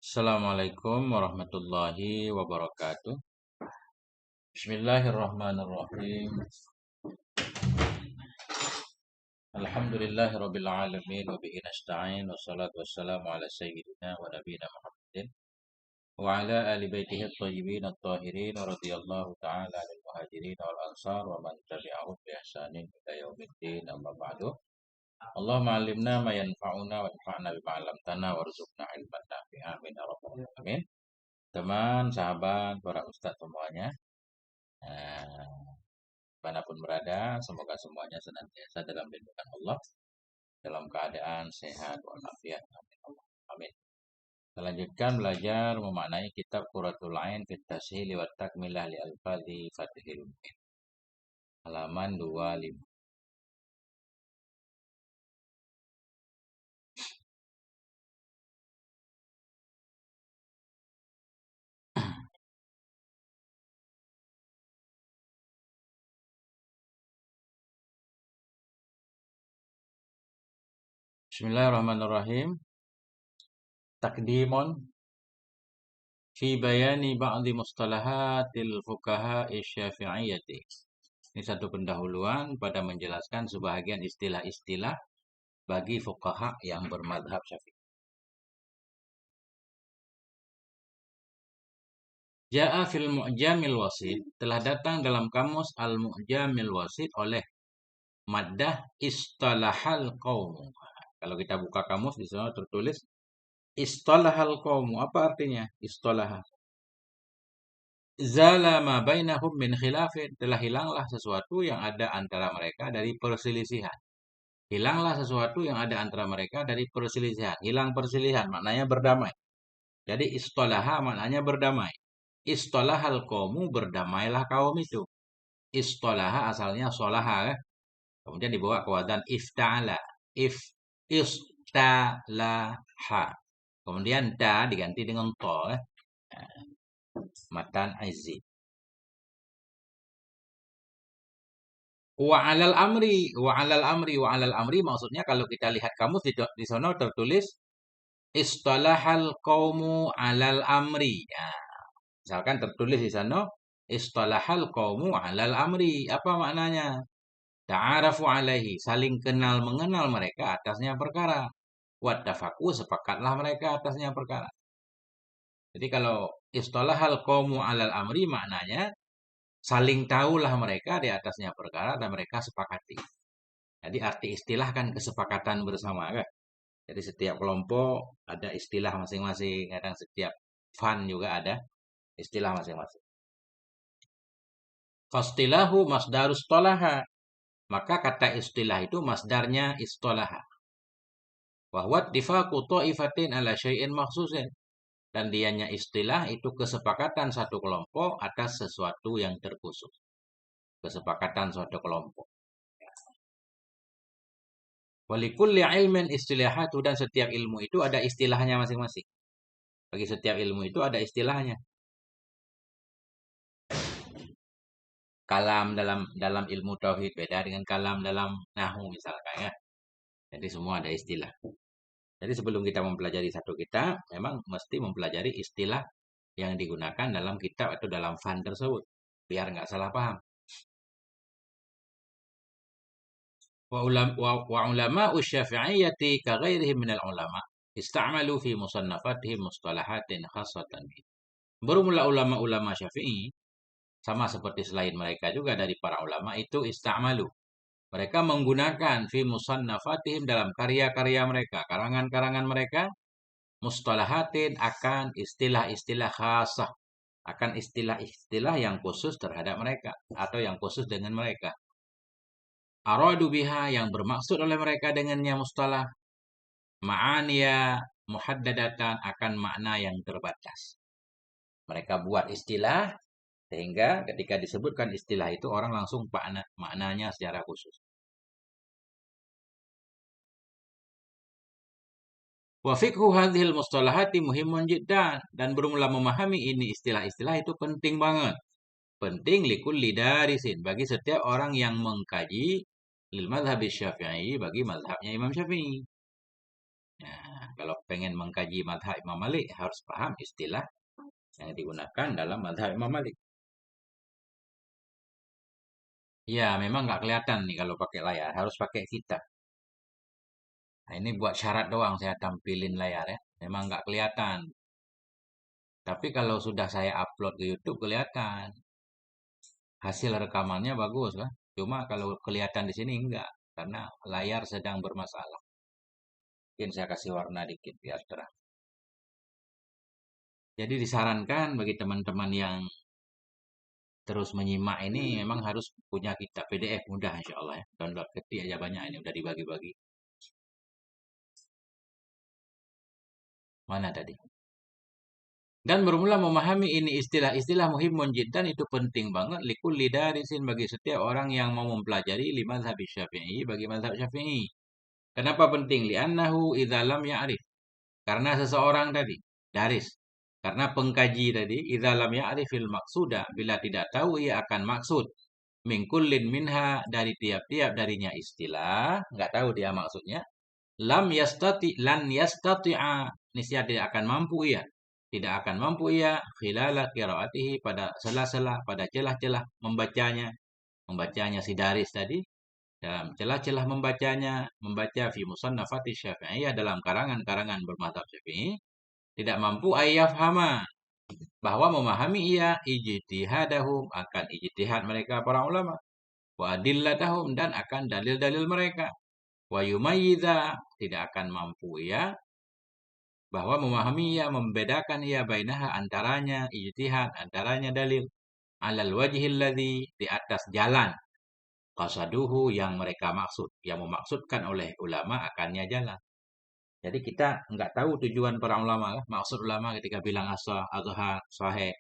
Assalamualaikum warahmatullahi wabarakatuh. Bismillahirrahmanirrahim. Alhamdulillahirabbil alamin wa bihi nasta'in wassalatu wassalamu ala sayyidina wa nabiyina Muhammadin wa ala ali baitihi at-thayyibin at-tahirin wa radhiyallahu ta'ala lil muhajirin wal ansar wa man tabi'ahum bi ihsanin ila yaumiddin amma ba'du. Allahumma 'allimna ma yanfa'una wa anfa'na bima 'allamtana warzuqna ilman nafi'a amin ya rabbal alamin. Teman, sahabat, para ustadz semuanya, dimanapun berada, semoga semuanya senantiasa dalam lindungan Allah, dalam keadaan sehat walafiat. Amin. Amin. Kita lanjutkan belajar memaknai kitab Qurratul Ain fit Tashil wa Takmilah li Alfadhi Fathil Mu'in. Halaman 25. Bismillahirrahmanirrahim. Takdimun fi bayani ba'di mustalahatil fuqaha'i syafi'iyyati. Ini satu pendahuluan pada menjelaskan sebahagian istilah-istilah bagi fuqaha yang bermadhab Syafi'i. Ja'a fil Mu'jamil Wasit, telah datang dalam kamus Al-Mu'jamil Wasit oleh maddah istalahal qaumu. Kalau kita buka kamus di sana tertulis istalahal qaumu. Apa artinya istalah? Zala ma bainahum min khilafin, telah hilanglah sesuatu yang ada antara mereka dari perselisihan. Hilanglah sesuatu yang ada antara mereka dari perselisihan. Hilang perselisihan maknanya berdamai. Jadi istalaha maknanya berdamai. Istalahal qaumu, berdamailah kaum itu. Istalaha asalnya solaha, kan? Kemudian dibawa ke wazan ifta'ala. Istalaha. Kemudian ta diganti dengan to, kan? Matan aizi. Wa alal amri maksudnya kalau kita lihat kamus di sana tertulis istalahal qaumu alal amri. Ya, misalkan tertulis di sana istalahal qaumu alal amri. Apa maknanya? Ta'arafu alaihi, saling kenal mengenal mereka atasnya perkara. Wattafaku, sepakatlah mereka atasnya perkara. Jadi kalau istalahal qaumu alal amri maknanya saling tahulah mereka di atasnya perkara dan mereka sepakati. Jadi arti istilah kan kesepakatan bersama, kan? Jadi setiap kelompok ada istilah masing-masing, kadang setiap fan juga ada istilah masing-masing. Fastilahu masdarus tolaha. Maka kata istilah itu masdarnya istolaha. Wahwat difaku ta'ifatin ala syai'in makhsusin. Dan dianya istilah itu kesepakatan satu kelompok atas sesuatu yang terkhusus. Kesepakatan suatu kelompok. Walikulli ilmin istilahatu, dan setiap ilmu itu ada istilahnya masing-masing. Bagi setiap ilmu itu ada istilahnya. Kalam dalam ilmu tauhid beda dengan kalam dalam nahwu misalkan, ya. Jadi semua ada istilah. Jadi sebelum kita mempelajari satu kitab, memang mesti mempelajari istilah yang digunakan dalam kitab atau dalam fan tersebut, biar nggak salah paham. Wa ulama usyafi'iyyati ka ghairihim minal ulama ista'malu fi musannafatihim mustalahatin khassatan. Bermula ulama-ulama Syafi'i sama seperti selain mereka juga dari para ulama itu ista'malu. Mereka menggunakan fi musannafatihim dalam karya-karya mereka, karangan-karangan mereka, mustalahatin akan istilah-istilah khasah, akan istilah-istilah yang khusus terhadap mereka atau yang khusus dengan mereka. Aradu biha, yang bermaksud oleh mereka dengannya mustalah, ma'aniya muhaddadatan, akan makna yang terbatas. Mereka buat istilah sehingga ketika disebutkan istilah itu orang langsung maknanya secara khusus. Wa fiqhu hadhil mustalahati muhimun jiddan, dan bermula memahami ini istilah-istilah itu penting banget. Penting likulli darisin, bagi setiap orang yang mengkaji lil madhhab Syafi'i, bagi mazhabnya Imam Syafi'i. Nah, Kalau pengen mengkaji madhab Imam Malik harus paham istilah yang digunakan dalam madhab Imam Malik. Ya, memang nggak kelihatan nih kalau pakai layar. Harus pakai kitab. Nah, ini buat syarat doang saya tampilin layar ya. Memang nggak kelihatan. Tapi kalau sudah saya upload ke YouTube kelihatan. Hasil rekamannya bagus kan. Cuma kalau kelihatan di sini enggak. Karena layar sedang bermasalah. Mungkin saya kasih warna dikit biar terang. Jadi disarankan bagi teman-teman yang terus menyimak ini memang harus punya kitab PDF mudah insya Allah ya. Download ketik aja banyak ini udah dibagi-bagi. Mana tadi? Dan bermula memahami ini istilah-istilah muhimun jiddan itu penting banget likulli darisin bagi setiap orang yang mau mempelajari lima mazhab Syafi'i bagi mazhab Syafi'i. Kenapa penting? Li'annahu idza lam ya'rif. Karena seseorang tadi daris. Karena pengkaji tadi idza lam ya'rifil maqsuda bila tidak tahu ia akan maksud min kullin minha dari tiap-tiap darinya istilah, enggak tahu dia maksudnya. Lan yastati'a niscaya tidak akan mampu ia tidak akan mampu ia khilala qiraatihi pada sela-sela pada celah-celah membacanya si daris tadi dalam celah-celah membaca fi musannafati syafi'iyah dalam karangan-karangan bermadzhab Syafi'i tidak mampu ayyafhama bahwa memahami ia ijtihadahum akan ijtihad mereka para ulama wa adillatahum dan akan dalil-dalil mereka wa yumayyiza tidak akan mampu ia bahwa memahami ia membedakan ia bainaha antaranya ijtihad antaranya dalil alal wajhil ladzi di atas jalan qasaduhu yang mereka maksud yang memaksudkan oleh ulama akannya jalan. Jadi kita nggak tahu tujuan para ulama lah. Maksud ulama ketika bilang asah azhar sahih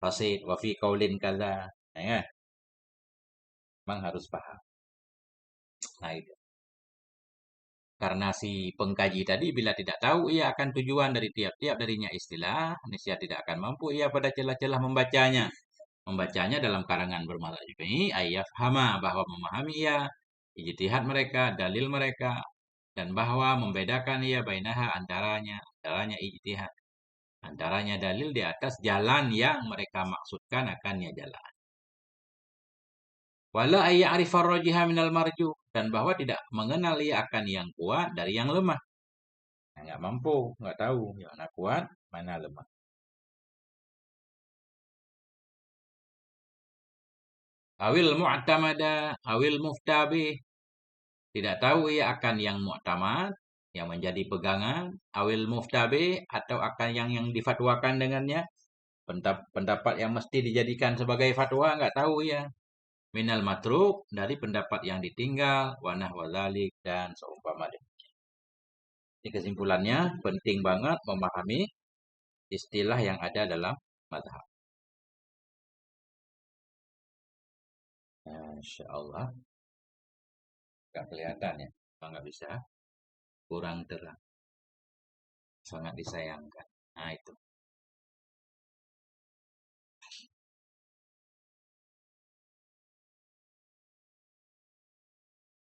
fasid wa fi qaulin kaza ya memang harus paham. Nah itu karena si pengkaji tadi bila tidak tahu ia akan tujuan dari tiap-tiap darinya istilah niscaya tidak akan mampu ia pada celah-celah membacanya dalam karangan bermadzhab Syafi'i ayyafhama bahwa memahami ia ijtihad mereka dalil mereka dan bahwa membedakan ia bainaha antaranya ijtihad antaranya dalil di atas jalan yang mereka maksudkan akannya jalan wala ayya'rifar rajiha minal marju dan bahwa tidak mengenal ia akan yang kuat dari yang lemah. Nah, nggak mampu, nggak tahu yang mana kuat, mana lemah. Awil mu'tamada, awil muftabi. Tidak tahu ia akan yang mu'tamad, yang menjadi pegangan, awil muftabi atau akan yang difatwakan dengannya. Pendapat yang mesti dijadikan sebagai fatwa nggak tahu ya. Minal matruk dari pendapat yang ditinggal, wanah wazalik dan seumpama demikian. Ini kesimpulannya penting banget memahami istilah yang ada dalam mazhab. Insya Allah nggak kelihatan ya, nggak bisa kurang terang, sangat disayangkan. Nah itu.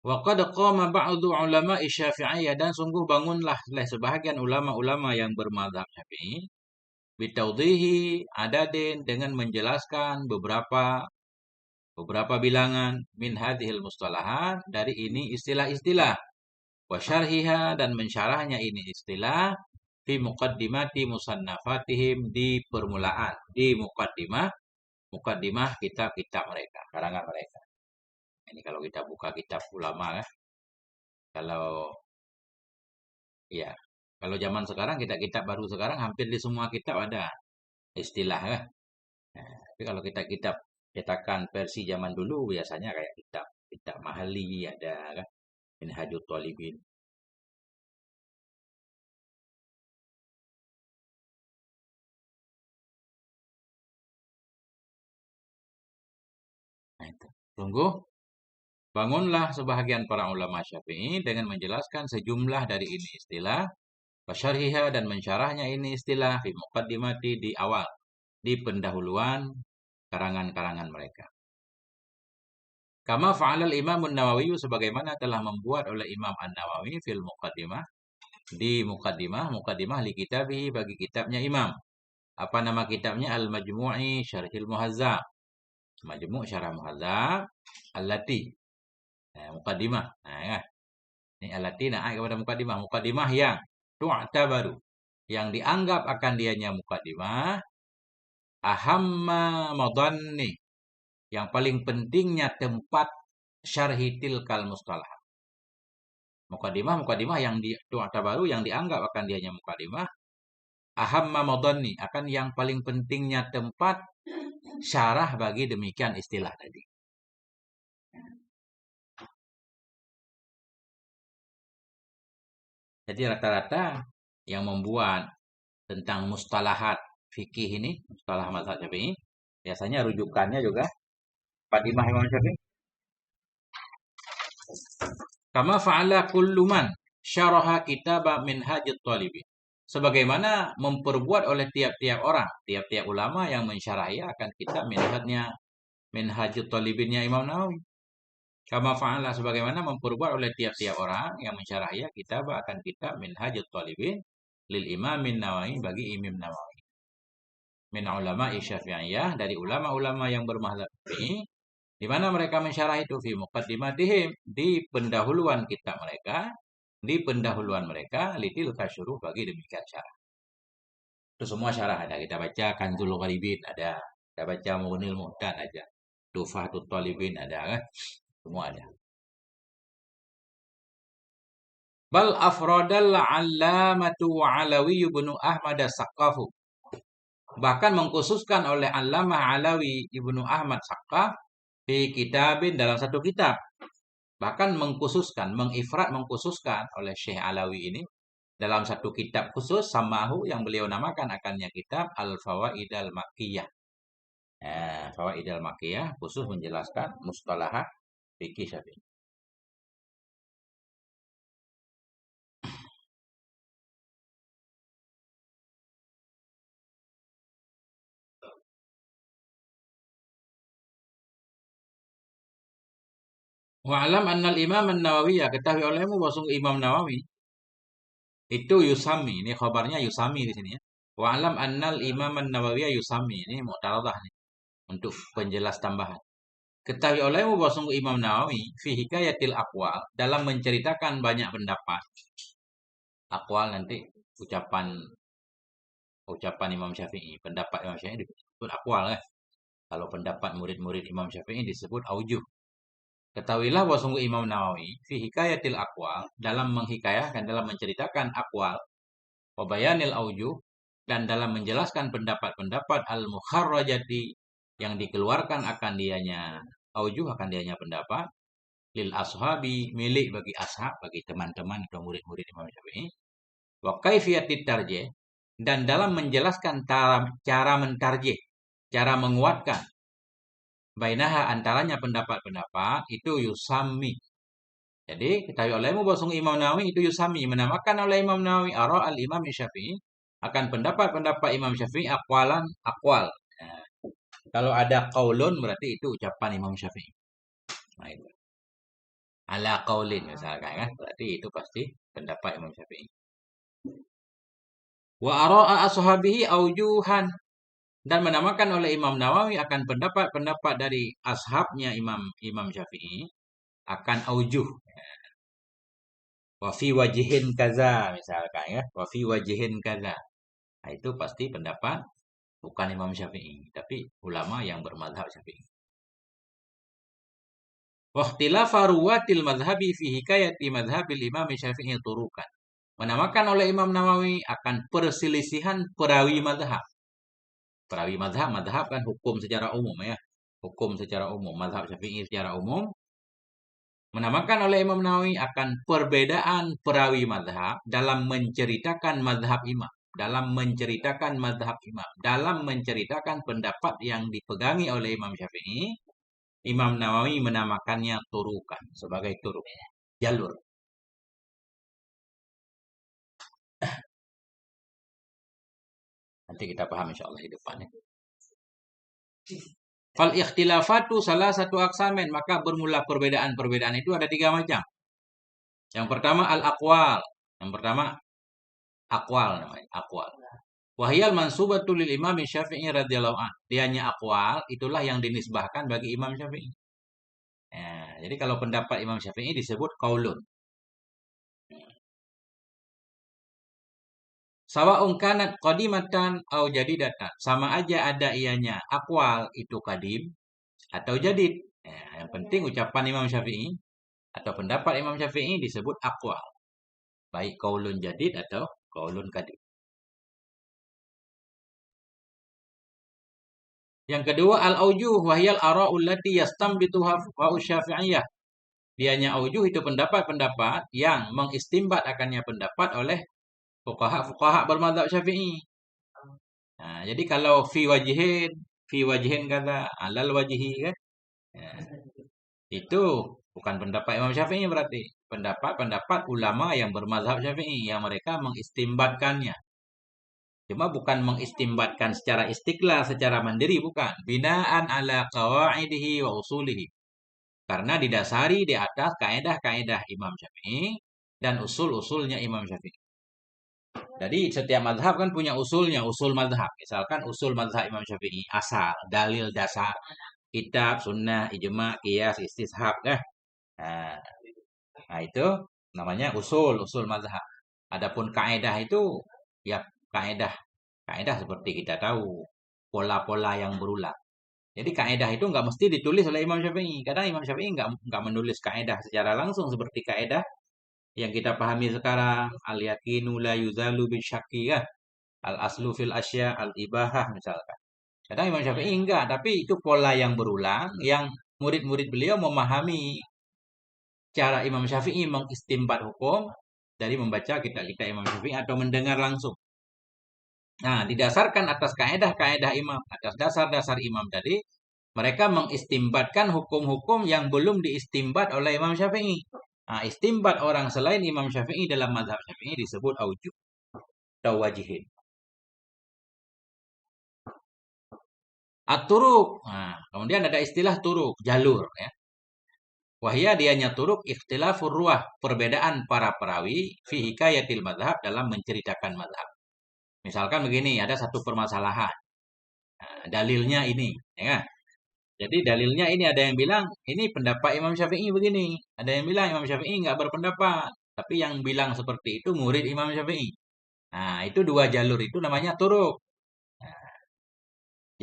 Waqad qama ba'du ulama Syafi'iyah dan sungguh bangunlah oleh sebahagian ulama-ulama yang bermadzhab Syafi'i bitawdihi adadin dengan menjelaskan beberapa bilangan min hadhil mustalahat dari ini istilah-istilah wa syarhiha dan mensyarahnya ini istilah fi muqaddimati musannafatihim di permulaan di muqaddimah kitab-kitab mereka karangan mereka. Ini kalau kita buka kitab ulama ya. Kalau ya, kalau zaman sekarang kitab-kitab baru sekarang hampir di semua kitab ada istilah ya. Nah, tapi kalau kita kitab cetakan versi zaman dulu biasanya kayak kitab kitab Mahali ada kan, Minhajut Thalibin. Nah itu. Sungguh bangunlah sebahagian para ulama Syafi'i dengan menjelaskan sejumlah dari ini istilah, wasyarhiha dan mensyarahnya ini istilah fi muqaddimati di awal, di pendahuluan karangan-karangan mereka. Kama fa'alal Imam An-Nawawi sebagaimana telah membuat oleh Imam An-Nawawi fil muqaddimah di mukaddimah li kitabih bagi kitabnya imam. Apa nama kitabnya? Al-Majmu'i Syarhil Muhazzab. Majmu' Syarah Muhazzab allati. Mukaddimah. Nah, ya. Ini allati naik kepada mukaddimah. Mukaddimah yang tu'tabaru, yang dianggap akan dianya mukaddimah, ahamma madhanni, yang paling pentingnya tempat syarhi tilkal mustalah. Mukadimah yang baru yang dianggap akan dianya mukadimah, ahamma madhanni, akan yang paling pentingnya tempat syarah bagi demikian istilah tadi. Jadi rata-rata yang membuat tentang mustalahat fikih ini, mustalah mazhab Syafi'i, biasanya rujukannya juga Muqaddimah Imam Syafi'i. Kama fa'ala kullu man syaraha kitaba Minhajut Thalibin. Sebagaimana memperbuat oleh tiap-tiap orang, tiap-tiap ulama yang mensyarahi akan kitab Minhajut Thalibinnya Imam Nawawi. Kama fa'ala, sebagaimana memperbuat oleh tiap-tiap orang yang mensyarahi kitab akan kitab Minhajut Thalibin lil Imamin Nawawi, bagi Imam Nawawi. Min ulama Syafi'iyah, dari ulama-ulama yang bermazhab Syafi'i, di mana mereka mensyarah itu fi muqaddimatihim, di pendahuluan kitab mereka, di pendahuluan mereka litil kasyuruh, bagi demikian syarah. Itu semua syarah ada. Kita baca Kanzul Gharibin ada, kita baca Mughnil Muhtaj ada, Tufahatut Thalibin ada kan? Semua ada. Bal afradal 'allamatu Alawi ibnu Ahmad as-Saqqafu. Bahkan mengkhususkan oleh Allamah Alawi ibnu Ahmad Saqqaf di kitabin, dalam satu kitab. Bahkan mengkhususkan, mengkhususkan oleh Syekh Alawi ini dalam satu kitab khusus, samahu, yang beliau namakan akannya kitab Al-Fawaid Al-Makkiyah. Fawaid Al-Makkiyah khusus menjelaskan mustalahat fikih Syafi'i. Wa'alam annal Imam An-Nawawi, ketahui olehmu bahwa Imam Nawawi itu yusami, ini khabarnya yusami di sini ya. Wa'alam annal Imam An-Nawawi yusami, ini mu'taradah nih untuk penjelas tambahan. Ketahui olehmu bahwa Imam Nawawi fi hikayatil aqwal, dalam menceritakan banyak pendapat. Aqwal nanti ucapan Imam Syafi'i, pendapat Imam Syafi'i disebut aqwal ya. Kalau pendapat murid-murid Imam Syafi'i disebut aujuh. Ketahuilah bahwa sungguh Imam Nawawi fi hikayatil aqwal, dalam menghikayahkan, dalam menceritakan aqwal, wa bayanil aujuh, dan dalam menjelaskan pendapat-pendapat al-mukharrajati, yang dikeluarkan akan dianya aujuh, akan dianya pendapat, lil ashabi, milik bagi ashab, bagi teman-teman atau murid-murid Imam Syafi'i, wa kaifiyatit tarjih, dan dalam menjelaskan cara mentarjih, cara menguatkan, bainaha, antaranya pendapat-pendapat itu yusami. Jadi ketahui olehmu bahwa Imam Nawawi itu yusami, menamakan oleh Imam Nawawi ara al-Imam Syafi'i, akan pendapat-pendapat Imam Syafi'i aqwalan, aqwal. Nah, kalau ada qaulun berarti itu ucapan Imam Syafi'i. Nah, itu. Ala qaulin misalkan kan, berarti itu pasti pendapat Imam Syafi'i. Wa ara'a ashabihi aujuhan, dan menamakan oleh Imam Nawawi akan pendapat-pendapat dari ashabnya Imam Syafi'i akan aujuh. Wa fi wajihin kaza misalkan ya, wa fi wajihin kaza. Nah, itu pasti pendapat bukan Imam Syafi'i, tapi ulama yang bermadzhab Syafi'i. Wa ikhtilafa ruwatil madhhabi fi hikayati madhhabil Imam Syafi'i turukan. Menamakan oleh Imam Nawawi akan perselisihan perawi madhab. Perawi madhab, madhab kan hukum secara umum ya. Hukum secara umum, madhab Syafi'i secara umum. Menamakan oleh Imam Nawawi akan perbedaan perawi madhab dalam menceritakan madhab imam. Dalam menceritakan madhab imam. Dalam menceritakan pendapat yang dipegangi oleh Imam Syafi'i. Imam Nawawi menamakannya turukan, sebagai turuk, jalur. Nanti kita paham insya Allah di depannya. Fal ikhtilafatu salah satu aksamen, maka bermula perbedaan-perbedaan itu ada 3 macam. Yang pertama al-aqwal. Yang pertama Akwal namanya, akwal. Wahyal mansubatul lil Imam Syafi'i radhiyallahu an. Dianya akwal, itulah yang dinisbahkan bagi Imam Syafi'i. Jadi kalau pendapat Imam Syafi'i disebut qaulun. Sawa'un kanat qadimatan au jadidatan. Sama aja ada ianya akwal itu kadim atau jadid. Yang penting ucapan Imam Syafi'i atau pendapat Imam Syafi'i disebut akwal. Baik qaulun jadid atau qaulun kadim. Yang kedua al-aujuh wahyal ara'ul lati yastambituha fuqaha Syafi'iyah. Dianya aujuh itu pendapat-pendapat yang mengistimbat akannya pendapat oleh fuqaha bermadzhab Syafi'i. Jadi kalau fi wajihin kata alal wajihi kan. Nah, itu bukan pendapat Imam Syafi'i berarti. Pendapat ulama yang bermadzhab Syafi'i yang mereka mengistimbatkannya. Cuma bukan mengistimbatkan secara istiqlal, secara mandiri, bukan. Binaan ala qawaidihi wa usulihi. Karena didasari di atas kaedah-kaedah Imam Syafi'i dan usul-usulnya Imam Syafi'i. Jadi setiap mazhab kan punya usulnya, usul mazhab. Misalkan usul mazhab Imam Syafi'i, asal, dalil, dasar, kitab, sunnah, ijma, qiyas, istishab. Nah, nah itu namanya usul mazhab. Adapun kaedah itu ya kaedah kaedah seperti kita tahu pola-pola yang berulang. Jadi kaedah itu nggak mesti ditulis oleh Imam Syafi'i. Kadang Imam Syafi'i nggak menulis kaedah secara langsung seperti kaedah yang kita pahami sekarang. Al-yakinu la yuzalu bisyakki ya. Al-aslu fil asya al-ibahah misalkan. Kadang Imam Syafi'i enggak, tapi itu pola yang berulang yang murid-murid beliau memahami cara Imam Syafi'i mengistimbat hukum dari membaca kitab-kitab Imam Syafi'i atau mendengar langsung. Nah, didasarkan atas kaedah-kaedah imam, atas dasar-dasar imam tadi, mereka mengistimbatkan hukum-hukum yang belum diistimbat oleh Imam Syafi'i. Nah, istimbat orang selain Imam Syafi'i dalam mazhab Syafi'i disebut aujuh atau wajihin. At-turuk. Nah, kemudian ada istilah turuk, jalur ya. Wahya dianya turuk ikhtilafur ruah, perbedaan para perawi fi hikayatil mazhab dalam menceritakan mazhab. Misalkan begini, ada satu permasalahan. Dalilnya ini, ya kan? Jadi dalilnya ini ada yang bilang ini pendapat Imam Syafi'i begini, ada yang bilang Imam Syafi'i nggak berpendapat, tapi yang bilang seperti itu murid Imam Syafi'i. Nah, itu dua jalur itu namanya turuk. Nah,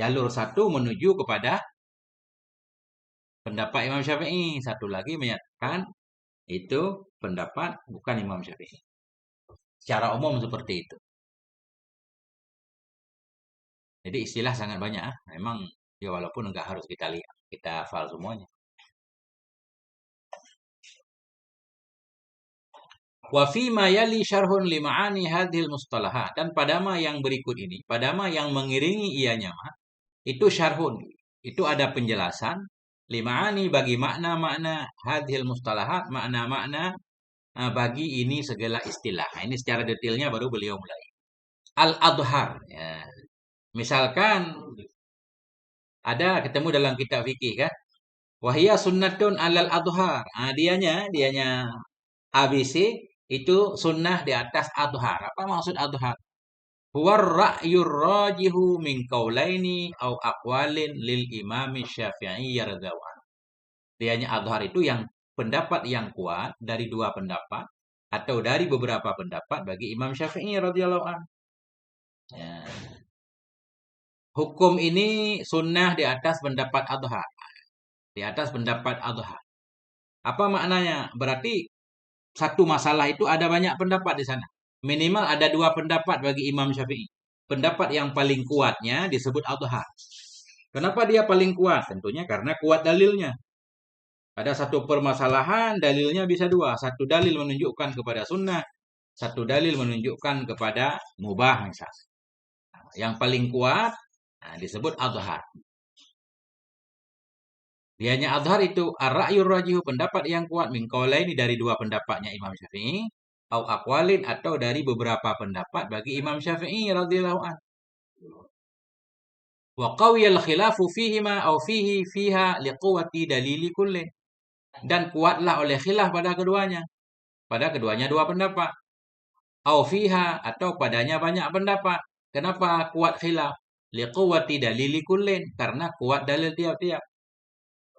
jalur satu menuju kepada pendapat Imam Syafi'i, satu lagi menyatakan itu pendapat bukan Imam Syafi'i. Secara umum seperti itu. Jadi istilah sangat banyak. Memang ya walaupun enggak harus kita lihat, kita hafal semuanya. Wa fi ma yali syarhun li ma'ani hadhil mustalahat. Dan pada ma yang berikut ini, pada ma yang mengiringi ianya ma, itu syarhun. Itu ada penjelasan li ma'ani bagi makna-makna hadhil mustalahat, makna-makna bagi ini segala istilah. Nah, ini secara detailnya baru beliau mulai. Al-adhar. Ya. Misalkan ada ketemu dalam kitab fikih kan? Wahia sunnatun alal adhar. Dianya ABC itu sunnah di atas adhar. Apa maksud adhar? Huwar ra'yur rajihu min qaulaini au aqwalin lil imami syafi'i radzawan. Dianya adhar itu yang pendapat yang kuat dari dua pendapat atau dari beberapa pendapat bagi Imam Syafi'i radhiyallahu an. Ya. Hukum ini sunnah di atas pendapat adhar. Di atas pendapat adhar. Apa maknanya? Berarti satu masalah itu ada banyak pendapat di sana. Minimal ada dua pendapat bagi Imam Syafi'i. Pendapat yang paling kuatnya disebut adhar. Kenapa dia paling kuat? Tentunya karena kuat dalilnya. Ada satu permasalahan, dalilnya bisa dua. Satu dalil menunjukkan kepada sunnah, satu dalil menunjukkan kepada mubah misalnya. Yang paling kuat disebut adhar. Dianya adhar itu ar-ra'yur rajihu, pendapat yang kuat min qaulaini dari dua pendapatnya Imam Syafi'i, au aqwalin atau dari beberapa pendapat bagi Imam Syafi'i radhiyallahu an. Wa qawiyal khilafu fihima au fiha liquwwati dalili kullin. Dan kuatlah oleh khilaf pada keduanya. Pada keduanya dua pendapat. Au fiha atau padanya banyak pendapat. Kenapa kuat khilaf? Liquwati dalili kullin, karena kuat dalil tiap-tiap.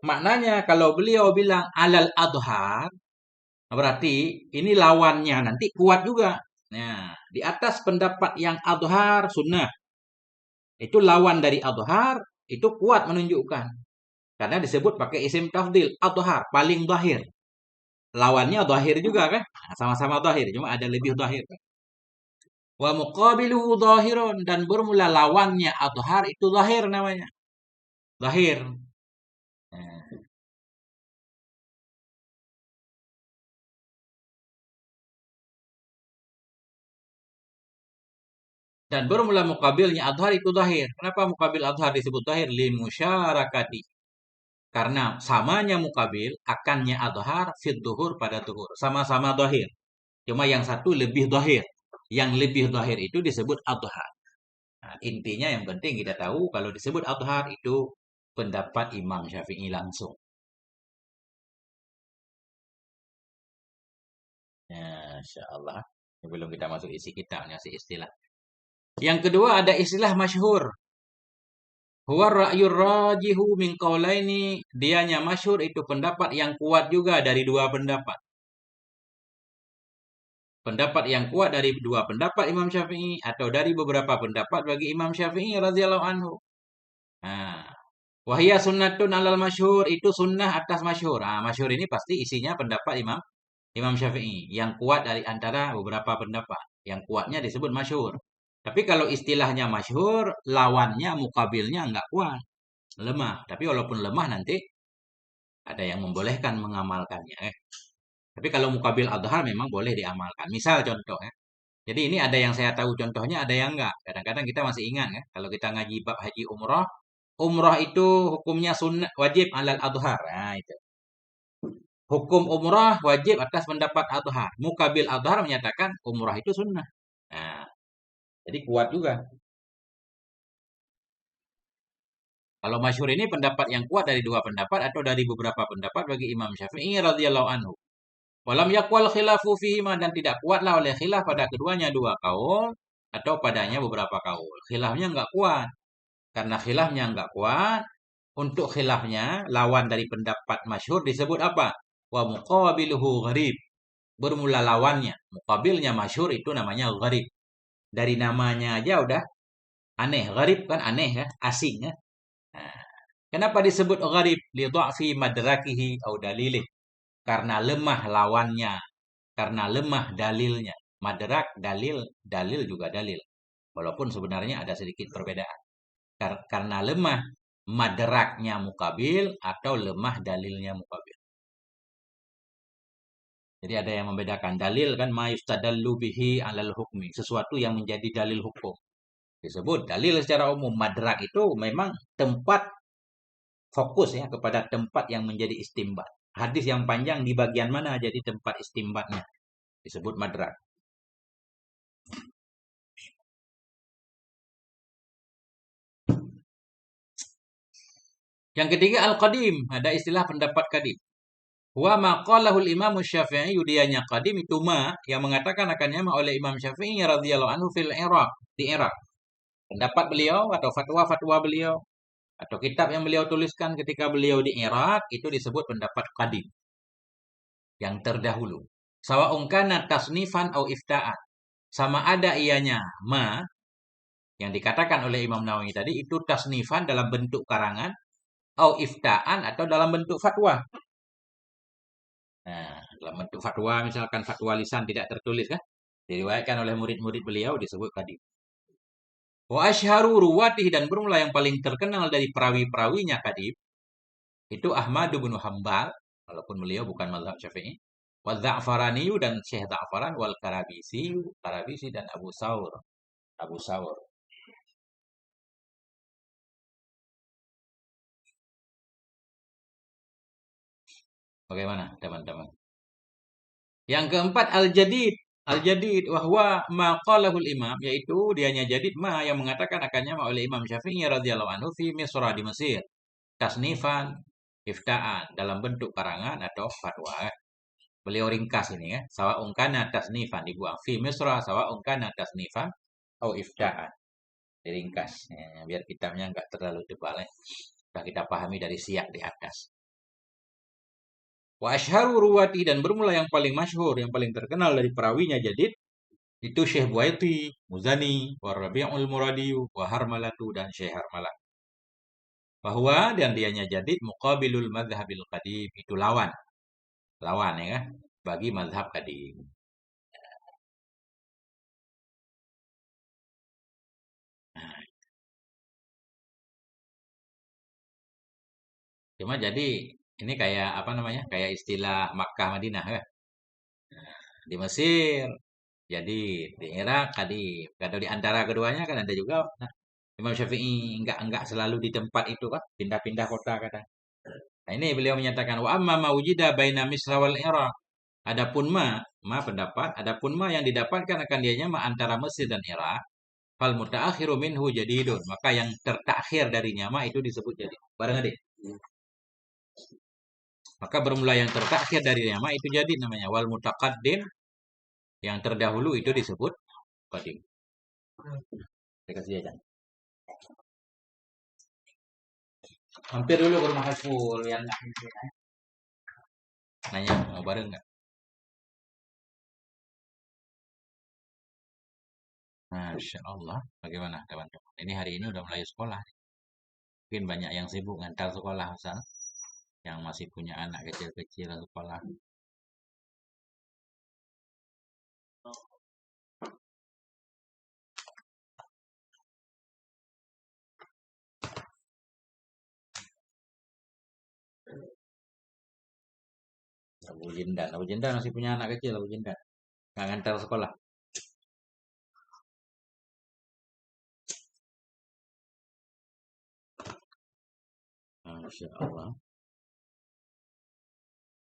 Maknanya kalau beliau bilang alal adhar, berarti ini lawannya nanti kuat juga. Nah, di atas pendapat yang adhar sunnah, itu lawan dari adhar, itu kuat menunjukkan. Karena disebut pakai isim tafdil, adhar, paling zahir. Lawannya zahir juga kan? Nah, sama-sama zahir, cuma ada lebih zahir. Wa muqabiluhu zahirun, dan bermula lawannya adhar itu zahir namanya. Zahir. Nah, dan bermula mukabilnya adhar itu zahir. Kenapa mukabil adhar disebut zahir? Limusyarakati. Karena samanya mukabil, akannya adhar fit duhur pada duhur. Sama-sama zahir. Cuma yang satu lebih zahir. Yang lebih zahir itu disebut adhar. Nah, intinya yang penting kita tahu kalau disebut adhar itu pendapat Imam Syafi'i langsung. Ya, Insya Allah. Sebelum kita masuk isi kitabnya, si istilah. Yang kedua ada istilah masyhur. Huwa ra'yur rajihu min qaulaini, dianya masyhur itu pendapat yang kuat juga dari dua pendapat. Pendapat yang kuat dari dua pendapat Imam Syafi'i atau dari beberapa pendapat bagi Imam Syafi'i radhiyallahu anhu. Nah, wahia sunnatun alal masyhur, itu sunnah atas masyhur. Ah, masyhur ini pasti isinya pendapat Imam Imam Syafi'i yang kuat dari antara beberapa pendapat. Yang kuatnya disebut masyhur. Tapi kalau istilahnya masyhur, lawannya mukabilnya enggak kuat, lemah. Tapi walaupun lemah nanti ada yang membolehkan mengamalkannya. Tapi kalau mukabil adhar memang boleh diamalkan. Misal contoh ya. Jadi ini ada yang saya tahu contohnya, ada yang enggak. Kadang-kadang kita masih ingat ya. Kalau kita ngaji bab haji umrah, umrah itu hukumnya sunnah wajib alal adhar. Nah, itu. Hukum umrah wajib atas pendapat adhar. Mukabil adhar menyatakan umrah itu sunnah. Nah, jadi kuat juga. Kalau masyhur ini pendapat yang kuat dari dua pendapat atau dari beberapa pendapat bagi Imam Syafi'i radhiyallahu anhu. Walam yakwal khilafu fihima, dan tidak kuatlah oleh khilaf pada keduanya dua kaul atau padanya beberapa kaul. Khilafnya enggak kuat. Karena khilafnya enggak kuat, untuk khilafnya lawan dari pendapat masyhur disebut apa? Wa muqabiluhu gharib. Bermula lawannya, muqabilnya masyhur itu namanya gharib. Dari namanya aja udah aneh. Gharib kan aneh ya, asing ya. Nah, kenapa disebut gharib? Li dha'fi madrakihi au dalilih. Karena lemah lawannya, karena lemah dalilnya. Madrak dalil, dalil juga dalil. Walaupun sebenarnya ada sedikit perbedaan. Karena lemah madraknya mukabil atau lemah dalilnya mukabil. Jadi ada yang membedakan dalil kan ma yustadallu bihi alal hukmi, sesuatu yang menjadi dalil hukum. Disebut dalil secara umum. Madrak itu memang tempat fokus ya kepada tempat yang menjadi istimbat. Hadis yang panjang di bagian mana jadi tempat istimbatnya. Disebut madrak. Yang ketiga al-qadim, ada istilah pendapat qadim. Wa maqalahul Imam Syafi'i, yudianya qadim itu ma yang mengatakan akannya ma oleh Imam Syafi'i radhiyallahu anhu fil Iraq, di Irak. Pendapat beliau atau fatwa-fatwa beliau atau kitab yang beliau tuliskan ketika beliau di Irak itu disebut pendapat qadim, yang terdahulu. Sawa'un kana tasnifan au ifta'an. Sama ada ianya ma yang dikatakan oleh Imam Nawawi tadi itu tasnifan dalam bentuk karangan au ifta'an atau dalam bentuk fatwa. Nah, dalam bentuk fatwa misalkan fatwa lisan tidak tertulis kan? Diriwayatkan oleh murid-murid beliau disebut qadim. Wa asyharu ruwatih, dan bermula yang paling terkenal dari perawi-perawinya qadim itu Ahmad bin Hambal, walaupun beliau bukan mazhab Syafi'i. Wa Dza'farani, dan Syekh Dza'faran, wal Karabisi, Karabisi dan Abu Saur. Abu Saur. Bagaimana, teman-teman? Yang keempat al-jadid. Al-jadid wahwa ma qalahul imam, yaitu dianya jadid ma yang mengatakan akannya ma oleh Imam Syafi'i radhiyallahu anhu fi Misra, di Mesir. Tasnifan, ifta'an dalam bentuk karangan atau fatwa. Beliau ringkas ini ya. Sawa'un kana tasnifan dibuang fi misra sawa'un kana tasnifan au ifta'an. Diringkas ya, biar kitabnya enggak terlalu tebal ya. Sudah kita pahami dari siyak di atas. Wa asyharu ruwati dan bermula yang paling masyhur, yang paling terkenal dari perawinya Jadid itu Syekh Buaiti, Muzani, wa Rabi'ul Muradiyu, wa Harmalatu dan Syekh Harmalah. Bahwa dan dianya Jadid muqabilul madhhabil qadim itu lawan. Lawan ya kan? Bagi mazhab qadim. Cuma jadi ini kayak apa namanya? Kayak istilah Makkah Madinah ya. Di Mesir jadi di Irak tadi kalau di antara keduanya kan ada juga. Nah, Imam Syafi'i enggak selalu di tempat itu kan, pindah-pindah kota kadang. Nah, ini beliau menyatakan wa amma ma wujida baina Misra wal Iraq. Adapun ma pendapat, adapun ma yang didapatkan akan dianya ma antara Mesir dan Irak, fal mutaakhiru minhu jadidun. Maka yang tertakhir darinya ma itu disebut jadid. Bareng adik. Maka bermula yang tertakhir dari nama itu jadid namanya. Wal mutaqaddim yang terdahulu itu disebut qadim. Saya kasih aja. Hampir dulu ke rumah Hasbul yang nanya mau bareng nggak? Masya Allah, bagaimana teman-teman? Ini hari ini udah mulai sekolah. Mungkin banyak yang sibuk ngantar sekolah asal yang masih punya anak kecil-kecil sekolah. Abu Jindan masih punya anak kecil, Abu Jindan. Nggak ngantar sekolah. Masya Allah.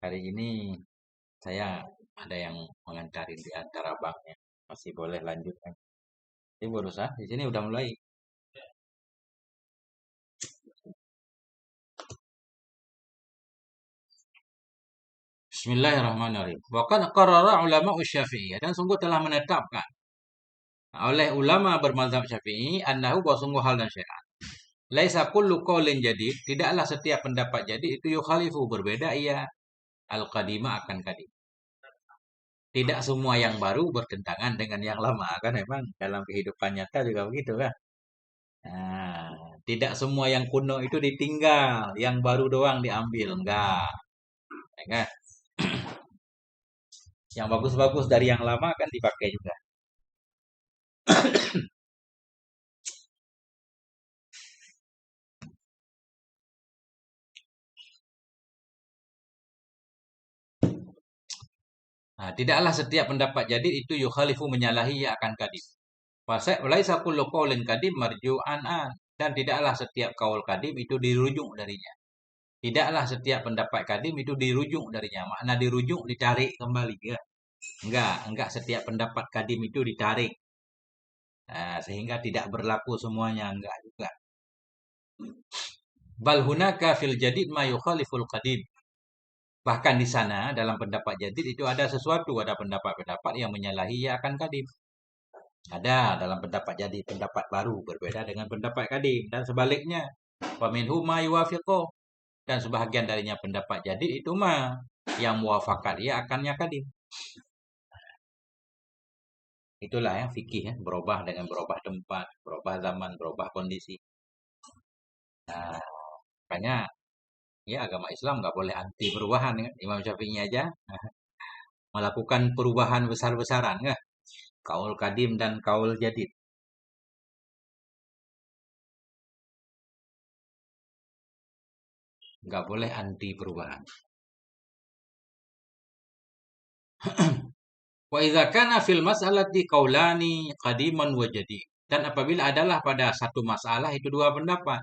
Hari ini saya ada yang mengantarin di antara banknya. Masih boleh lanjut kan? Ini berusaha, di sini udah mulai. Bismillahirrahmanirrahim. Waqad qarrara ulama Syafi'iyah dan sungguh telah menetapkan oleh ulama bermazhab Syafi'i annahu bahwa sungguh hal dan syai'an. Laisa kullu qaulin jadid, tidaklah setiap pendapat jadi itu yukhalifu berbeda ia al-qadima akan qadim. Tidak semua yang baru bertentangan dengan yang lama kan memang dalam kehidupan nyata juga begitu kan. Nah, tidak semua yang kuno itu ditinggal, yang baru doang diambil enggak. Ya kan? Yang bagus-bagus dari yang lama kan dipakai juga. Nah, tidaklah setiap pendapat jadi itu yukhalifu menyalahi ya akan kadim. Laisa kullu qaulin kadim marju'an an. Dan tidaklah setiap kaul kadim itu dirujuk darinya. Tidaklah setiap pendapat kadim itu dirujuk darinya. Makna dirujuk ditarik kembali ya. Enggak setiap pendapat kadim itu ditarik. Nah, sehingga tidak berlaku semuanya enggak juga. Bal hunaka fil jadid ma yukhaliful qadim. Bahkan di sana dalam pendapat jadid itu ada sesuatu, ada pendapat-pendapat yang menyalahi ya akan kadim. Ada dalam pendapat jadi pendapat baru berbeda dengan pendapat kadim dan sebaliknya. Faminhu ma yuwafiqo dan sebahagian darinya pendapat jadi itu mah yang muwafakat ya akannya kadim. Itulah yang fikih ya, berubah dengan berubah tempat, berubah zaman, berubah kondisi. Nah, makanya ya agama Islam nggak boleh anti perubahan ya. Imam Syafi'i aja melakukan perubahan besar-besaran ya. Kaul kadim dan kaul jadid. Nggak boleh anti perubahan. Wa idza kana fil mas'alati qaulani qadiman wa jadid. Dan apabila adalah pada satu masalah itu dua pendapat.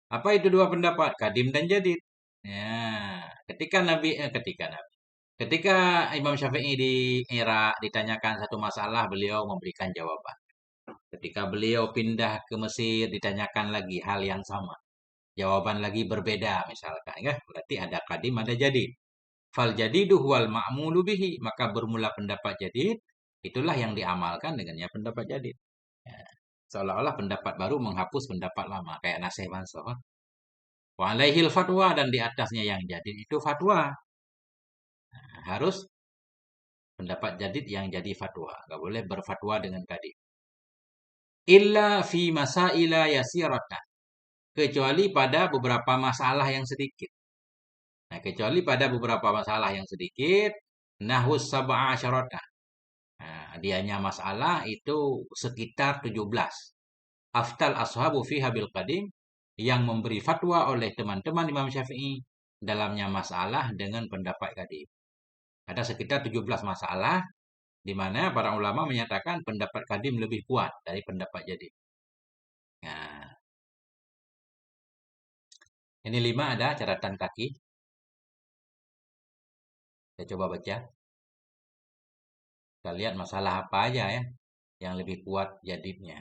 Apa itu dua pendapat? Kadim dan jadid. Ya, ketika Imam Syafi'i di Irak ditanyakan satu masalah, beliau memberikan jawaban. Ketika beliau pindah ke Mesir ditanyakan lagi hal yang sama. Jawaban lagi berbeda misalkan ya. Berarti ada kadim, ada jadid. Fal jadidu wal ma'mulu bihi, maka bermula pendapat jadid itulah yang diamalkan dengannya pendapat jadid. Ya. Seolah-olah pendapat baru menghapus pendapat lama kayak nasih mansuh. Wa alaihil fatwa, dan di atasnya yang jadid itu fatwa. Nah, harus pendapat jadid yang jadi fatwa, nggak boleh berfatwa dengan kadim. Illa fi masaila yasirata, kecuali pada beberapa masalah yang sedikit. Nah, kecuali pada beberapa masalah yang sedikit, nahus sab'a asyarata. Nah, dianya masalah itu sekitar 17. Aftal ashabu fiha bil qadim, yang memberi fatwa oleh teman-teman Imam Syafi'i dalamnya masalah dengan pendapat qadim. Ada sekitar 17 masalah di mana para ulama menyatakan pendapat qadim lebih kuat dari pendapat jadid. Nah, ini 5 ada catatan kaki. Saya coba baca. Kita lihat masalah apa aja ya yang lebih kuat jadidnya.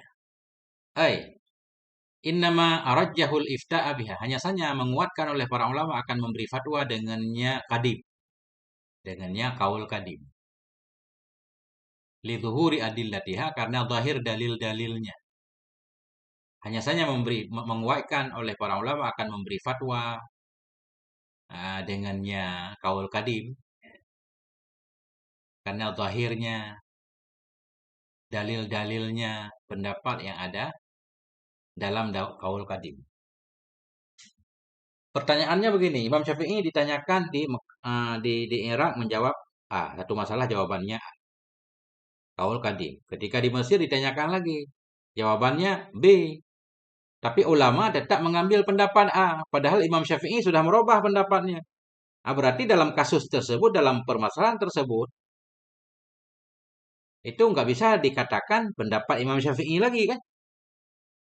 Innama arajjahul ifta'a biha, hanya saja menguatkan oleh para ulama akan memberi fatwa dengannya qadim. Dengannya kaul qadim. Lidzuhuri adillatiha, karena zahir dalil-dalilnya. Hanya saja menguatkan oleh para ulama akan memberi fatwa dengannya kaul qadim karena zahirnya, dalil-dalilnya, pendapat yang ada dalam kaul qadim. Pertanyaannya begini, Imam Syafi'i ditanyakan di Irak menjawab A, satu masalah jawabannya kaul qadim. Ketika di Mesir ditanyakan lagi, jawabannya B. Tapi ulama tetap mengambil pendapat A, padahal Imam Syafi'i sudah merubah pendapatnya. Berarti dalam kasus tersebut, dalam permasalahan tersebut, itu nggak bisa dikatakan pendapat Imam Syafi'i lagi kan?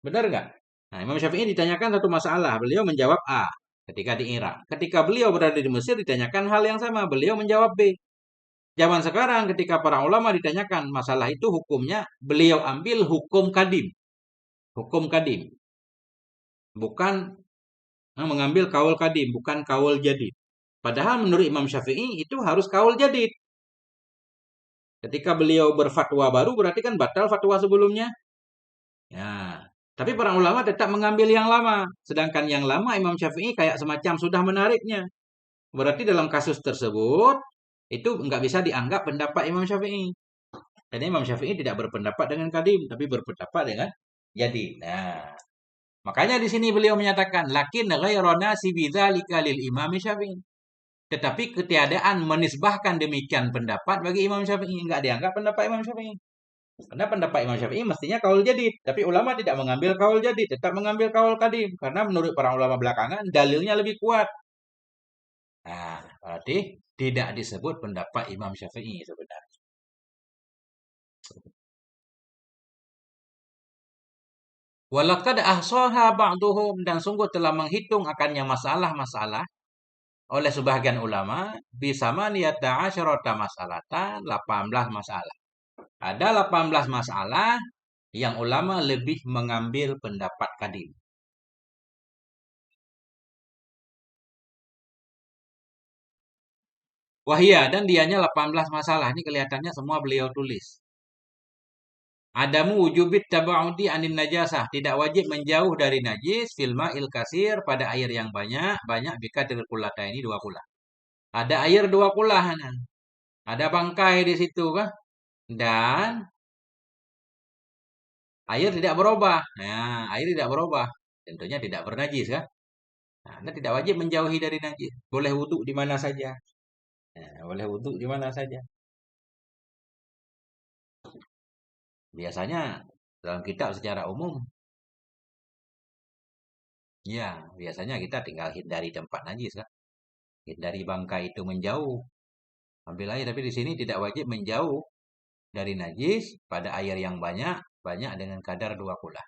Benar nggak? Nah, Imam Syafi'i ditanyakan satu masalah, beliau menjawab A ketika di Irak. Ketika beliau berada di Mesir ditanyakan hal yang sama, beliau menjawab B. Zaman sekarang ketika para ulama ditanyakan masalah itu hukumnya, beliau ambil hukum qadim. Hukum qadim. Bukan mengambil kaul qadim, bukan kaul jadid. Padahal menurut Imam Syafi'i itu harus kaul jadid. Ketika beliau berfatwa baru berarti kan batal fatwa sebelumnya. Ya, tapi para ulama tetap mengambil yang lama. Sedangkan yang lama Imam Syafi'i kayak semacam sudah menariknya. Berarti dalam kasus tersebut itu nggak bisa dianggap pendapat Imam Syafi'i. Dan Imam Syafi'i tidak berpendapat dengan qadim, tapi berpendapat dengan jadid. Nah, makanya di sini beliau menyatakan lakin ghairana si bidzalika lil Imam Syafi'i. Tetapi ketiadaan menisbahkan demikian pendapat bagi Imam Syafi'i, enggak dianggap pendapat Imam Syafi'i. Karena pendapat Imam Syafi'i mestinya kaul jadid, tapi ulama tidak mengambil kaul jadid, tetap mengambil kaul qadim karena menurut para ulama belakangan dalilnya lebih kuat. Nah, berarti tidak disebut pendapat Imam Syafi'i sebenarnya. Walaqad ahsaha ba'duhum, dan sungguh telah menghitung akannya masalah-masalah oleh sebagian ulama bisa maniyata asyarata masalatan, 18 masalah. Ada 18 masalah yang ulama lebih mengambil pendapat qadim. Wahia, dan dianya 18 masalah. Ini kelihatannya semua beliau tulis. Adamu wujubit taba'udi anin najasah. Tidak wajib menjauh dari najis filma il kasir, pada air yang banyak. Banyak bika kulata, ini 2 kulah. Ada air 2 kulah. Ada bangkai di situ kan. Dan air tidak berubah. Nah, air tidak berubah. Tentunya tidak bernajis kan. Nah, Anda tidak wajib menjauhi dari najis. Boleh wudhu di mana saja. Nah, boleh wudhu di mana saja. Biasanya dalam kitab secara umum, ya biasanya kita tinggal hindari tempat najis kan. Hindari bangkai itu menjauh. Ambil air, tapi di sini tidak wajib menjauh dari najis pada air yang banyak, banyak dengan kadar 2 kulah.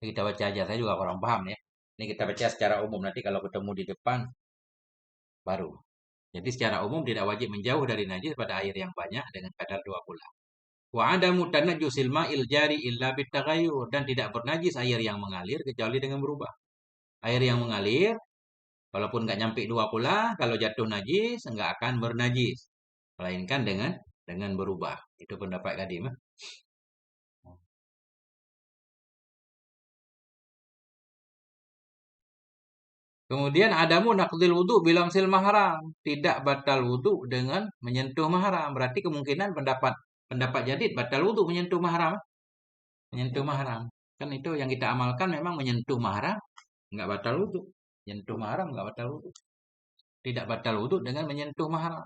Ini kita baca aja, saya juga kurang paham ya. Ini kita baca secara umum, nanti kalau ketemu di depan baru. Jadi secara umum tidak wajib menjauh dari najis pada air yang banyak dengan kadar 2 kulah. Wa adamu tanajjusil ma'il jari illa bitaghayyur, dan tidak bernajis air yang mengalir kecuali dengan berubah. Air yang mengalir walaupun nggak nyampe 2 pula, kalau jatuh najis nggak akan bernajis, melainkan dengan berubah. Itu pendapat Kadim. Kemudian adamu naqdil wudu bilang sil mahram, tidak batal wudu dengan menyentuh mahram. Berarti kemungkinan pendapat pendapat jadid batal wudu menyentuh mahram, menyentuh mahram. Kan itu yang kita amalkan memang menyentuh mahram nggak batal wudu. Menyentuh mahram nggak batal wudu. Tidak batal wudu dengan menyentuh mahram.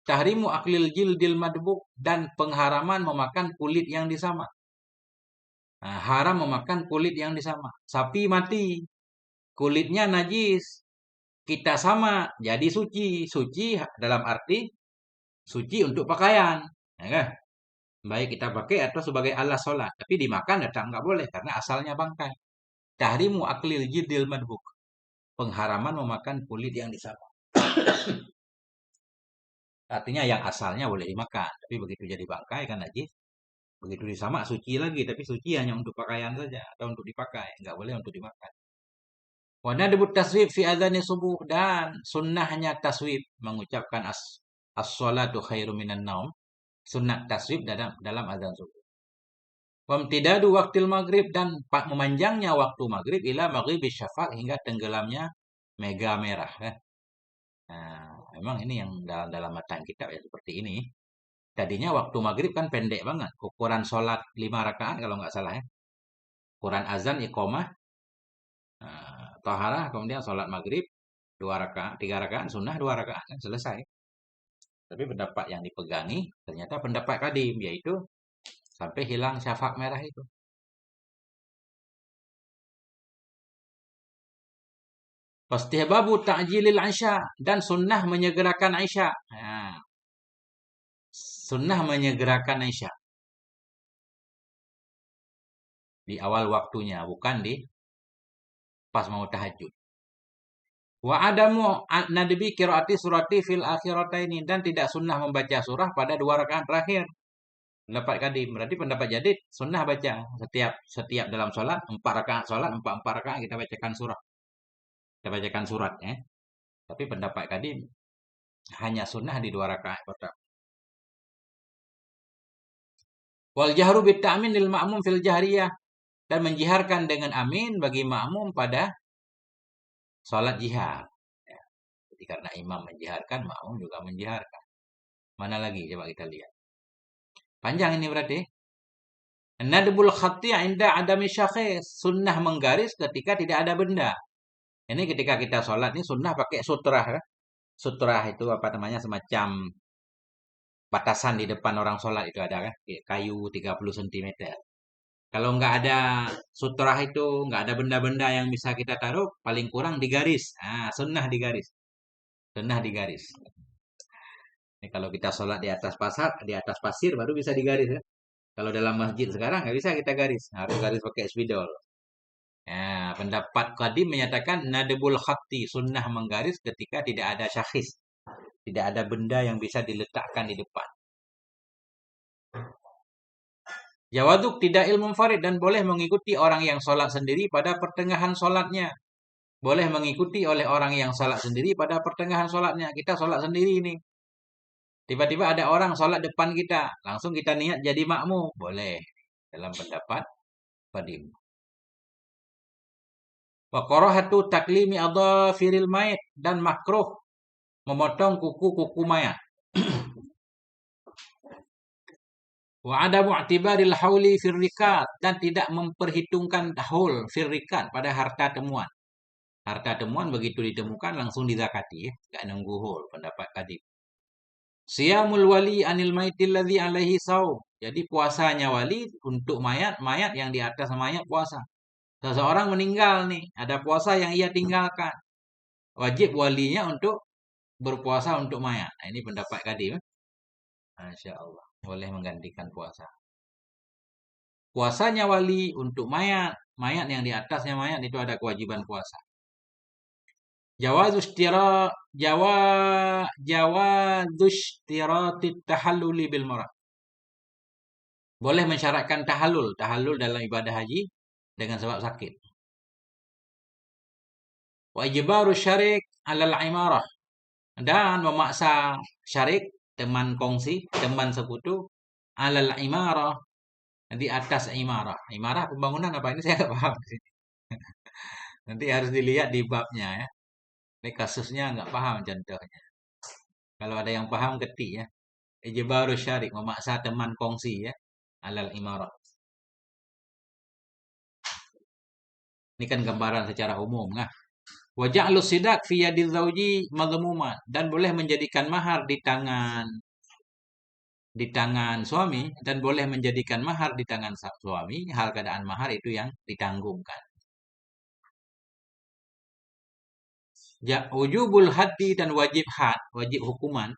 Tahrimu aklil jildil madbuk, dan pengharaman memakan kulit yang disama. Nah, haram memakan kulit yang disama. Sapi mati, kulitnya najis, kita sama, jadi suci. Suci dalam arti suci untuk pakaian, ya kan? Baik kita pakai atau sebagai alas sholat, tapi dimakan tetap nggak boleh karena asalnya bangkai. Tahrimu aklil jildil madbuk, pengharaman memakan kulit yang disama. Artinya yang asalnya boleh dimakan, tapi begitu jadi bangkai kan najis. Begitu disama suci lagi, tapi suci hanya untuk pakaian saja atau untuk dipakai, nggak boleh untuk dimakan. Wana debut taswib fi adzani subuh, dan sunnahnya taswib mengucapkan as-salatu khairu minan naum. Sunnah taswib dalam azan subuh. Wamtidadu waktil maghrib, dan memanjangnya waktu maghrib ila maghrib syafaq, hingga tenggelamnya mega merah. Nah, memang ini yang dalam matan kitab ya seperti ini. Tadinya waktu maghrib kan pendek banget. Ukuran sholat 5 rakaat kalau nggak salah ya. Ukuran azan, iqomah, taharah, kemudian sholat maghrib 2 rakaat, 3 rakaat, sunnah 2 rakaat, kan selesai. Tapi pendapat yang dipegangi ternyata pendapat kadim, yaitu sampai hilang syafaq merah itu. Fastihbabu ta'jilil isya, dan sunnah menyegerakan isya. Nah, sunnah menyegerakan isya di awal waktunya, bukan di pas mau tahajud. Wa adamu nadbi qiraati surati fil akhirataini, dan tidak sunnah membaca surah pada 2 rakaat terakhir. Pendapat kadim, berarti pendapat jadid sunnah baca setiap dalam sholat 4 rakaat sholat, 4 rakaat kita bacakan surah. Kita bacakan surat ya. Tapi pendapat kadim hanya sunnah di 2 rakaat pertama. Wal jahru bit ta'min lil ma'mum fil jahriyah, dan menjiharkan dengan amin bagi makmum pada sholat jihar. Ya. Jadi karena imam menjiharkan, makmum juga menjiharkan. Mana lagi coba kita lihat. Panjang ini berarti. Nadbul khatti inda adami syakhis, sunnah menggaris ketika tidak ada benda. Ini ketika kita sholat ini sunnah pakai sutrah. Ya. Sutrah itu apa namanya, semacam batasan di depan orang sholat itu ada kan, kayu 30 cm. Kalau nggak ada sutrah itu, nggak ada benda-benda yang bisa kita taruh, paling kurang digaris. Nah, sunnah digaris. Sunnah digaris. Ini kalau kita sholat di atas pasir baru bisa digaris ya. Kalau dalam masjid sekarang nggak bisa kita garis, harus garis pakai spidol. Nah, pendapat qadim menyatakan nadbul khatti, sunnah menggaris ketika tidak ada syakhis, tidak ada benda yang bisa diletakkan di depan. Jawaduk tidak ilmu farid, dan boleh mengikuti orang yang sholat sendiri pada pertengahan sholatnya. Boleh mengikuti oleh orang yang sholat sendiri pada pertengahan sholatnya. Kita sholat sendiri ini. Tiba-tiba ada orang sholat depan kita. Langsung kita niat jadi makmum. Boleh. Dalam pendapat qadim. Wa qarahatu taklimi adhafiril mayit, dan makruh memotong kuku-kuku mayat. Wa adamu i'tibaril hauli fir rikat, dan tidak memperhitungkan haul fir rikat pada harta temuan. Harta temuan begitu ditemukan langsung dizakati ya, enggak nunggu haul, pendapat tadi. Siyamul wali anil maitil ladzi alaihi saum. Jadi puasanya wali untuk mayat yang di atas mayat puasa. Seseorang meninggal nih, ada puasa yang ia tinggalkan. Wajib walinya untuk berpuasa untuk mayat. Nah, ini pendapat kadim. Masya Allah, boleh menggantikan puasa. Puasanya wali untuk mayat yang di atasnya mayat itu ada kewajiban puasa. Jawazus tirati tahalluli bil marad. Boleh mensyaratkan tahallul. Tahallul dalam ibadah haji dengan sebab sakit. Wa ijbaru syarik alal imarah. Dan memaksa syarik, teman kongsi, teman sekutu, alal imarah, di atas imarah. Imarah pembangunan apa ini saya nggak paham. Nanti harus dilihat di babnya ya. Ini kasusnya nggak paham contohnya. Kalau ada yang paham ketik ya. Ijbaru syarik, memaksa teman kongsi ya. Alal imarah. Ini kan gambaran secara umum nah. Wa ja'lu sidak fi yadil zauji madhmuman, dan boleh menjadikan mahar di tangan suami, dan boleh menjadikan mahar di tangan suami, hal keadaan mahar itu yang ditanggungkan. Wujubul haddi, dan wajib had, wajib hukuman,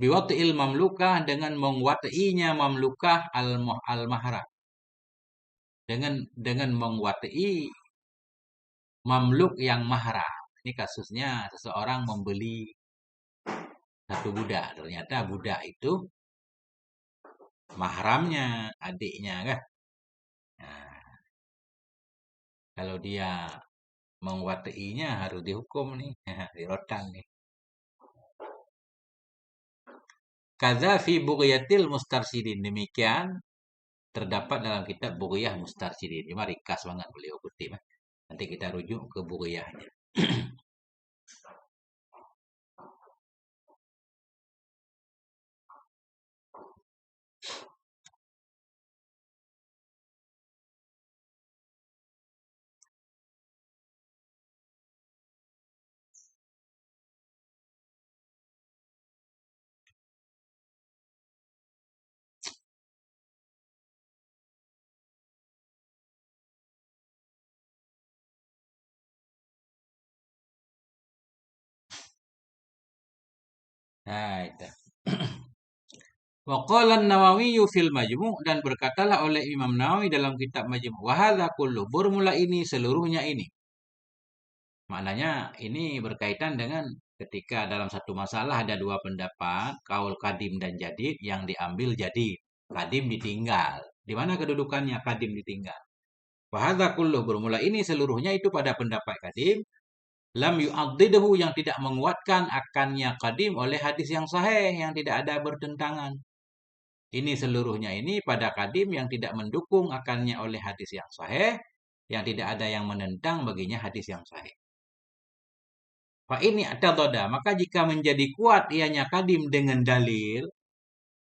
biwati'il mamlukah, dengan mengwati'inya mamlukah al-mahra, dengan mengwati'i mamluk yang mahram. Ini kasusnya seseorang membeli satu budak, ternyata budak itu mahramnya adiknya kan. Nah, kalau dia mengwati'inya harus dihukum nih, dirotan nih. Kaza fi bughyatil mustarsyidin, demikian terdapat dalam kitab Bughyah Mustarsyidin. Cuma ringkas banget beliau kutip. Nanti kita rujuk ke Bughyahnya. Nah, itu. Wa qala an-Nawawi fil Majmu', dan berkatalah oleh Imam Nawawi dalam kitab Majmu', wa hadza kullu, bermula ini seluruhnya ini. Maknanya ini berkaitan dengan ketika dalam satu masalah ada dua pendapat, kaul kadim dan jadid, yang diambil jadid, kadim ditinggal. Di mana kedudukannya kadim ditinggal? Wa hadza kullu, bermula ini seluruhnya itu pada pendapat kadim, lam yu'addidahu, yang tidak menguatkan akannya kadim oleh hadis yang sahih, yang tidak ada bertentangan. Ini seluruhnya ini pada kadim yang tidak mendukung akannya oleh hadis yang sahih, yang tidak ada yang menentang baginya hadis yang sahih. Fa ini atadada, maka jika menjadi kuat ianya kadim dengan dalil,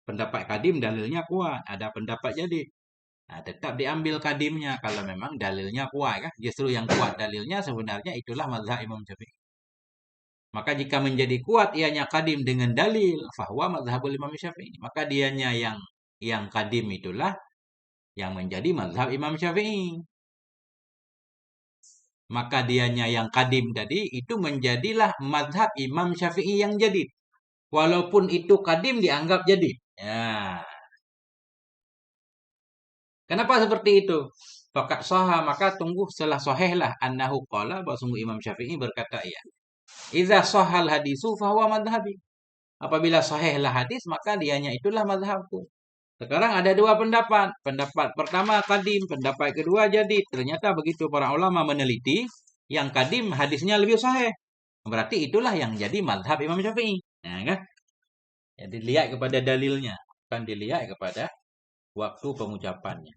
pendapat kadim dalilnya kuat, ada pendapat jadi, nah, tetap diambil kadimnya kalau memang dalilnya kuat kan. Justru yang kuat dalilnya sebenarnya itulah mazhab Imam Syafi'i. Maka jika menjadi kuat ianya kadim dengan dalil, fahuwa mazhabul Imam Syafi'i, maka dianya yang kadim itulah yang menjadi mazhab Imam Syafi'i. Maka dianya yang kadim tadi itu menjadilah mazhab Imam Syafi'i yang jadid. Walaupun itu kadim dianggap jadid. Ya. Kenapa seperti itu? Fakat sahah, maka tunggu setelah sahihlah annahu qala, bahwa sungguh Imam Syafi'i berkata ya. Idza sahal hadisu fahuwa madhhabi. Apabila sahihlah hadis, maka dianya itulah mazhabku. Sekarang ada dua pendapat. Pendapat pertama kadim, pendapat kedua jadid. Ternyata begitu para ulama meneliti, yang kadim hadisnya lebih sahih. Berarti itulah yang jadi mazhab Imam Syafi'i. Nah, kan? Ya, dilihat kepada dalilnya, bukan dilihat kepada waktu pengucapannya.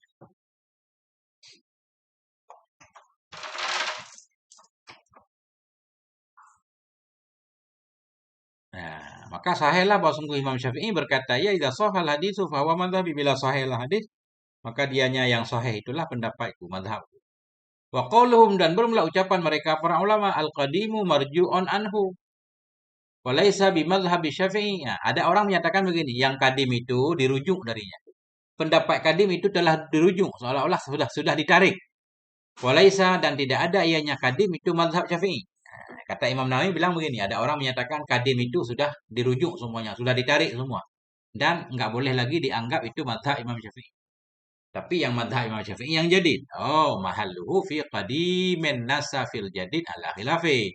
Nah, maka sahihlah bahwa sungguh Imam Syafi'i berkata, ya idza sahal hadisu fa huwa madhhabi, bila sahihlah hadis, maka dianya yang sahih itulah pendapatku, mazhabku. Wa qauluhum, dan bermula ucapan mereka para ulama, al-qadimu marju'un anhu wa laisa bi madhhabi Syafi'i. Nah, ada orang menyatakan begini, yang kadim itu dirujuk darinya. Pendapat kadim itu telah dirujuk, seolah-olah sudah ditarik. Wa laisa, dan tidak ada ianya kadim itu mazhab Syafi'i. Kata Imam Nawawi bilang begini, ada orang menyatakan kadim itu sudah dirujuk semuanya, sudah ditarik semua. Dan nggak boleh lagi dianggap itu mazhab Imam Syafi'i. Tapi yang mazhab Imam Syafi'i yang jadid. Oh, mahalluhu fi qadimin nasa fil jadid ala khilafi.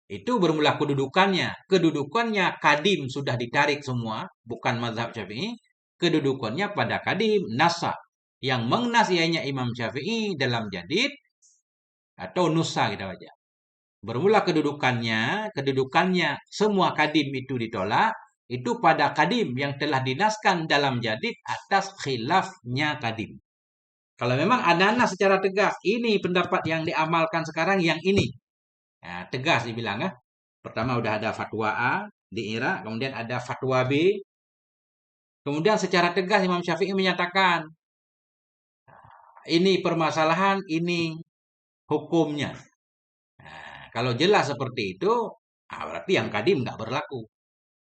Itu bermula kedudukannya. Kedudukannya kadim sudah ditarik semua, bukan mazhab Syafi'i. kedudukannya pada kadim nasa. Yang mengnas ianya Imam Syafi'i dalam jadid atau nusa kita baca. Bermula kedudukannya semua kadim itu ditolak, itu pada kadim yang telah dinaskan dalam jadid atas khilafnya kadim. Kalau memang ada nas secara tegas, ini pendapat yang diamalkan sekarang yang ini. Nah, tegas dibilang ya. Pertama udah ada fatwa A di Irak, kemudian ada fatwa B. Kemudian secara tegas Imam Syafi'i menyatakan, ini permasalahan, ini hukumnya. Nah, kalau jelas seperti itu, berarti yang kadim nggak berlaku.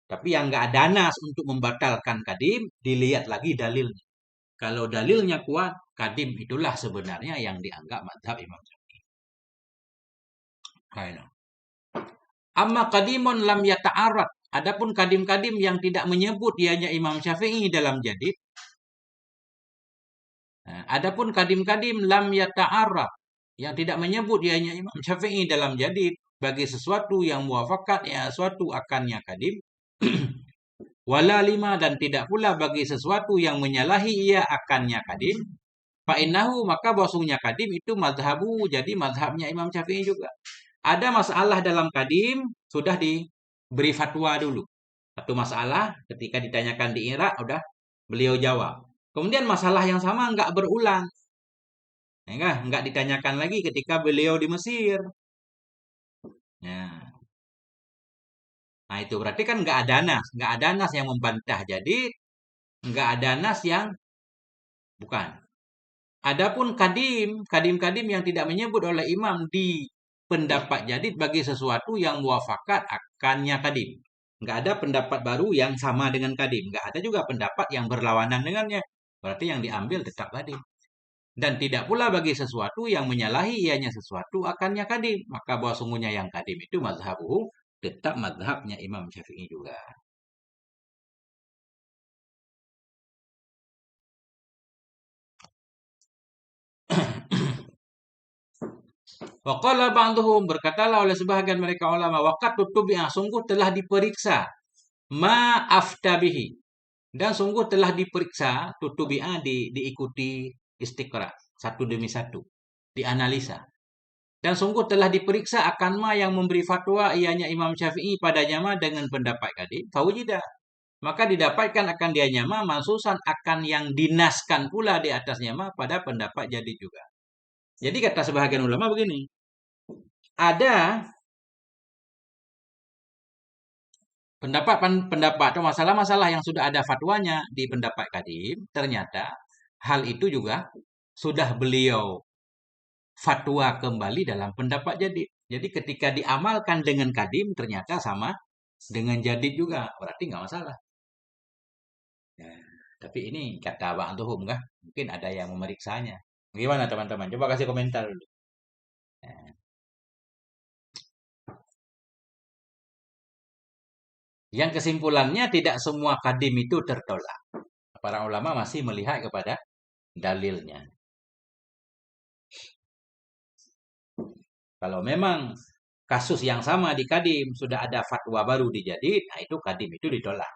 Tapi yang nggak ada nas untuk membatalkan kadim, dilihat lagi dalilnya. Kalau dalilnya kuat, kadim itulah sebenarnya yang dianggap mazhab Imam Syafi'i. Amma kadimun lam yata'arad. Adapun kadim-kadim yang tidak menyebut dianya Imam Syafi'i dalam jadid. Adapun kadim-kadim lam yata'arad. Yang tidak menyebut dianya Imam Syafi'i dalam jadid. Bagi sesuatu yang muafakat, ya suatu akannya kadim. Wala lima, dan tidak pula bagi sesuatu yang menyalahi ia akannya kadim. Fa'innahu, maka bahwasanya kadim itu mazhabu, jadi mazhabnya Imam Syafi'i juga. Ada masalah dalam kadim, sudah diberi fatwa dulu. Satu masalah, ketika ditanyakan di Irak, udah beliau jawab. Kemudian masalah yang sama enggak berulang. Enggak ditanyakan lagi ketika beliau di Mesir. Nah, itu berarti kan enggak ada nas yang membantah. Jadi enggak ada nas yang bukan. Adapun kadim yang tidak menyebut oleh imam di pendapat jadid bagi sesuatu yang muafakat akannya kadim. Enggak ada pendapat baru yang sama dengan kadim. Enggak ada juga pendapat yang berlawanan dengannya. Berarti yang diambil tetap kadim. Dan tidak pula bagi sesuatu yang menyalahi ianya sesuatu akannya kadim. Maka bahwa sungguhnya yang kadim itu mazhabuhu, tetap mazhabnya Imam Syafi'i juga. Waqala ba'duhum, berkatalah oleh sebahagian mereka ulama, waqad tutubi'ah, sungguh telah diperiksa ma'aftabihi, dan sungguh telah diperiksa tutubi'ah, diikuti istiqra satu demi satu, dianalisa. Dan sungguh telah diperiksa akan ma yang memberi fatwa ianya Imam Syafi'i padanya ma dengan pendapat kadim, fawujida, maka didapatkan akan dianya ma mansusan akan yang dinaskan pula di atasnya ma pada pendapat jadi juga. Jadi kata sebahagian ulama begini, ada pendapat atau masalah-masalah yang sudah ada fatwanya di pendapat kadim, ternyata hal itu juga sudah beliau fatwa kembali dalam pendapat jadid. Jadi ketika diamalkan dengan kadim ternyata sama dengan jadid juga, berarti nggak masalah. Tapi ini kata Bang Tuhum kah? Mungkin ada yang memeriksanya. Gimana teman-teman? Coba kasih komentar dulu. Yang kesimpulannya tidak semua kadim itu tertolak. Para ulama masih melihat kepada dalilnya. Kalau memang kasus yang sama di kadim sudah ada fatwa baru di jadid, nah itu kadim itu ditolak.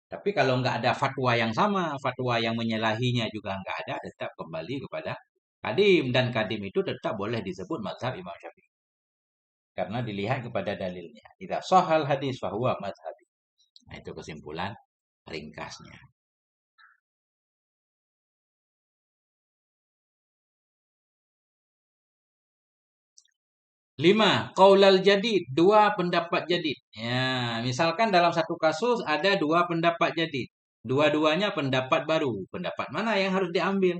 Tapi kalau nggak ada fatwa yang sama, fatwa yang menyalahinya juga nggak ada, tetap kembali kepada kadim. Dan kadim itu tetap boleh disebut mazhab Imam Syafi'i. Karena dilihat kepada dalilnya. Idza shahal hadis fahuwa mazhabi. Nah, itu kesimpulan ringkasnya. 5. Qaulal jadid, dua pendapat jadid. Ya, misalkan dalam satu kasus ada dua pendapat jadid. Dua-duanya pendapat baru. Pendapat mana yang harus diambil?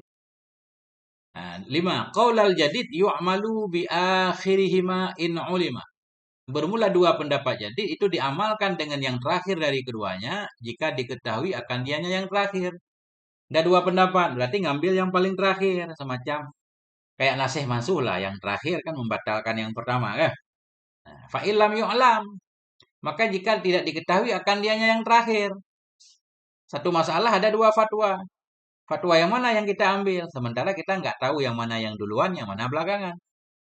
5. Qaulal jadid yu'malu bi akhirihima in ulima. Bermula dua pendapat jadid itu diamalkan dengan yang terakhir dari keduanya jika diketahui akan dianya yang terakhir. Ada dua pendapat, berarti ngambil yang paling terakhir, semacam kayak nasih mansuh lah, yang terakhir kan membatalkan yang pertama kan. Fa'ilam yu'lam, maka jika tidak diketahui akan dianya yang terakhir. Satu masalah ada dua fatwa. Fatwa yang mana yang kita ambil? Sementara kita nggak tahu yang mana yang duluan, yang mana belakangan.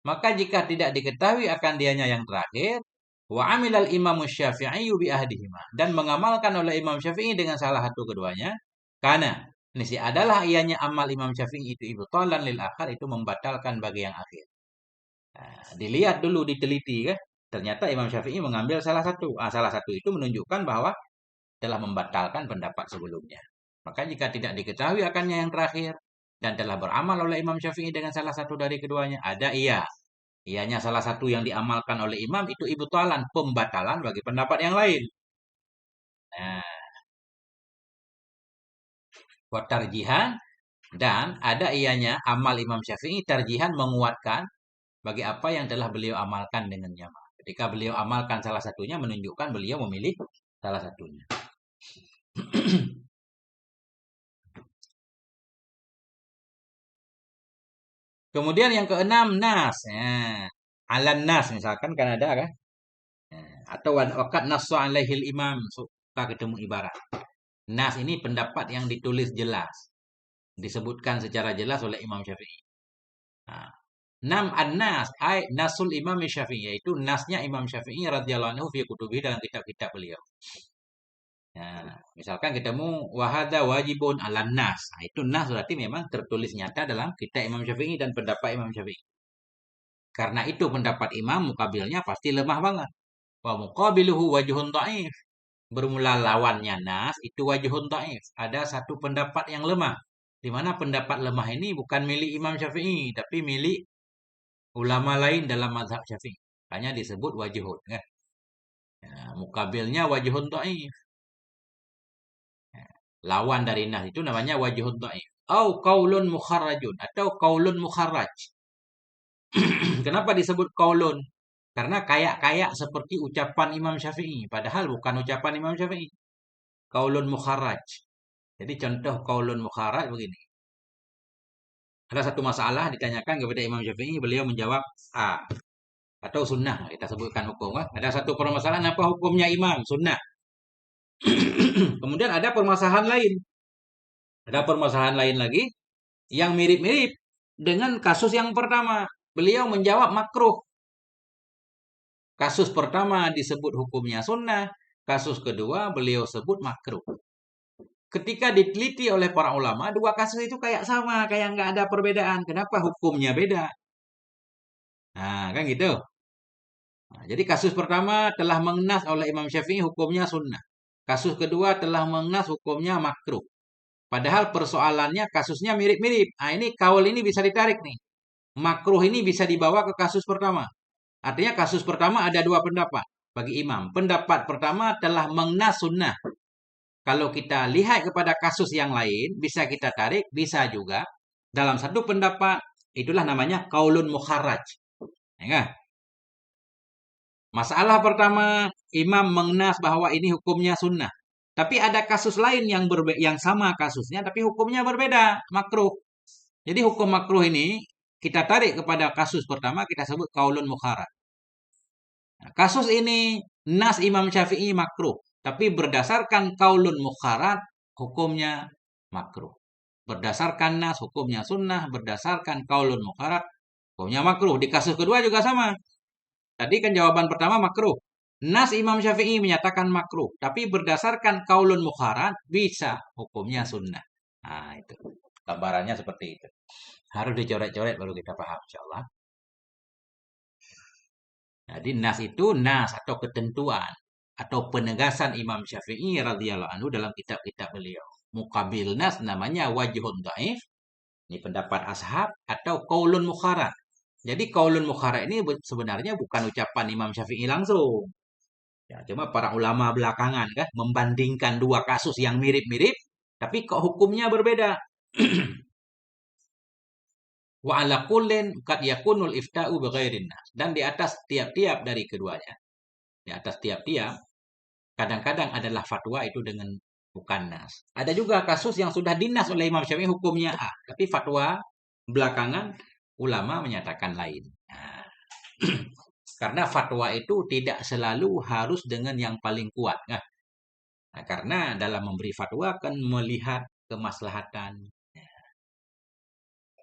Maka jika tidak diketahui akan dianya yang terakhir, wa amilal imam Syafi'i bi ahdihima, dan mengamalkan oleh Imam Syafi'i dengan salah satu keduanya, Karena nisi adalah ianya amal Imam Syafi'i itu ibtalan lil akhir, itu membatalkan bagi yang akhir. Nah, dilihat dulu, diteliti kan. Ternyata Imam Syafi'i mengambil salah satu. Salah satu itu menunjukkan bahwa telah membatalkan pendapat sebelumnya. Maka jika tidak diketahui akannya yang terakhir dan telah beramal oleh Imam Syafi'i dengan salah satu dari keduanya, ada iya. Ianya salah satu yang diamalkan oleh imam itu ibtalan, pembatalan bagi pendapat yang lain. Nah, buat tarjihan, dan ada ianya amal Imam Syafi'i tarjihan menguatkan bagi apa yang telah beliau amalkan dengan jamaah. Ketika beliau amalkan salah satunya, menunjukkan beliau memilih salah satunya. Kemudian yang keenam, nas. Alan nas misalkan kan ada kan? Atau wakat nasu alaihil imam, suka ketemu ibarat. Nas ini pendapat yang ditulis jelas, disebutkan secara jelas oleh Imam Syafi'i. Nah, nam an-nas ay nasul Imam Syafi'i, yaitu nasnya Imam Syafi'i radhiyallahu anhu fi kutubi, dalam kitab-kitab beliau. Nah, misalkan ketemu wahada wajibun ala nas. Nah, itu nas berarti memang tertulis nyata dalam kitab Imam Syafi'i dan pendapat Imam Syafi'i. Karena itu pendapat imam, mukabilnya pasti lemah banget. Wa muqabiluhu wajhun dhaif. Bermula lawannya nas itu wajhun dhaif. Ada satu pendapat yang lemah. Di mana pendapat lemah ini bukan milik Imam Syafi'i, tapi milik ulama lain dalam mazhab Syafi'i. Hanya disebut wajhun. Ya. Nah, mukabilnya wajhun dhaif. Lawan dari nas itu namanya wajhun dhaif. Au qaulun mukharrajun, atau qaulun mukharraj. Kenapa disebut qaulun? Karena kayak-kayak seperti ucapan Imam Syafi'i, padahal bukan ucapan Imam Syafi'i. Qaulun mukharraj. Jadi contoh qaulun mukharraj begini. Ada satu masalah ditanyakan kepada Imam Syafi'i, beliau menjawab A. Atau sunnah, kita sebutkan hukum. Ada satu permasalahan, apa hukumnya imam? Sunnah. Kemudian ada permasalahan lain. Ada permasalahan lain lagi yang mirip-mirip dengan kasus yang pertama. Beliau menjawab makruh. Kasus pertama disebut hukumnya sunnah. Kasus kedua beliau sebut makruh. Ketika diteliti oleh para ulama, dua kasus itu kayak sama, kayak nggak ada perbedaan. Kenapa hukumnya beda? Nah, kan gitu. Nah, jadi kasus pertama telah mengenas oleh Imam Syafi'i, hukumnya sunnah. Kasus kedua telah mengenas, hukumnya makruh. Padahal persoalannya, kasusnya mirip-mirip. Nah, ini kaul ini bisa ditarik nih. Makruh ini bisa dibawa ke kasus pertama. Artinya kasus pertama ada dua pendapat bagi imam. Pendapat pertama telah mengenas sunnah. Kalau kita lihat kepada kasus yang lain, bisa kita tarik, bisa juga. Dalam satu pendapat, itulah namanya kaulun mukharraj. Ya, masalah pertama, imam mengenas bahwa ini hukumnya sunnah. Tapi ada kasus lain yang sama kasusnya, tapi hukumnya berbeda, makruh. Jadi hukum makruh ini kita tarik kepada kasus pertama, kita sebut kaulun mukharraj. Nah, kasus ini nas Imam Syafi'i makruh, tapi berdasarkan kaulun mukharraj hukumnya makruh. Berdasarkan nas hukumnya sunnah, berdasarkan kaulun mukharraj hukumnya makruh. Di kasus kedua juga sama. Tadi kan jawaban pertama makruh. Nas Imam Syafi'i menyatakan makruh, tapi berdasarkan kaulun mukharraj bisa hukumnya sunnah. Nah, itu. Gambarannya seperti itu. Harus dicoret-coret baru kita paham insyaallah. Jadi nas itu nas atau ketentuan atau penegasan Imam Syafi'i radhiyallahu anhu dalam kitab-kitab beliau. Muqabil nas namanya wajhun dhaif. Ini pendapat ashab atau qaulun mukharraj. Jadi qaulun mukharraj ini sebenarnya bukan ucapan Imam Syafi'i langsung. Ya, cuma para ulama belakangan kan membandingkan dua kasus yang mirip-mirip, tapi kok hukumnya berbeda. Wa ala kullin qad yakunul ifta'u bighairin nas. Dan di atas tiap-tiap dari keduanya, di atas tiap-tiap, kadang-kadang adalah fatwa itu dengan bukan nas. Ada juga kasus yang sudah dinas oleh Imam Syafi'i hukumnya A, tapi fatwa belakangan ulama menyatakan lain. Nah, karena fatwa itu tidak selalu harus dengan yang paling kuat. Nah, karena dalam memberi fatwa kan melihat kemaslahatan.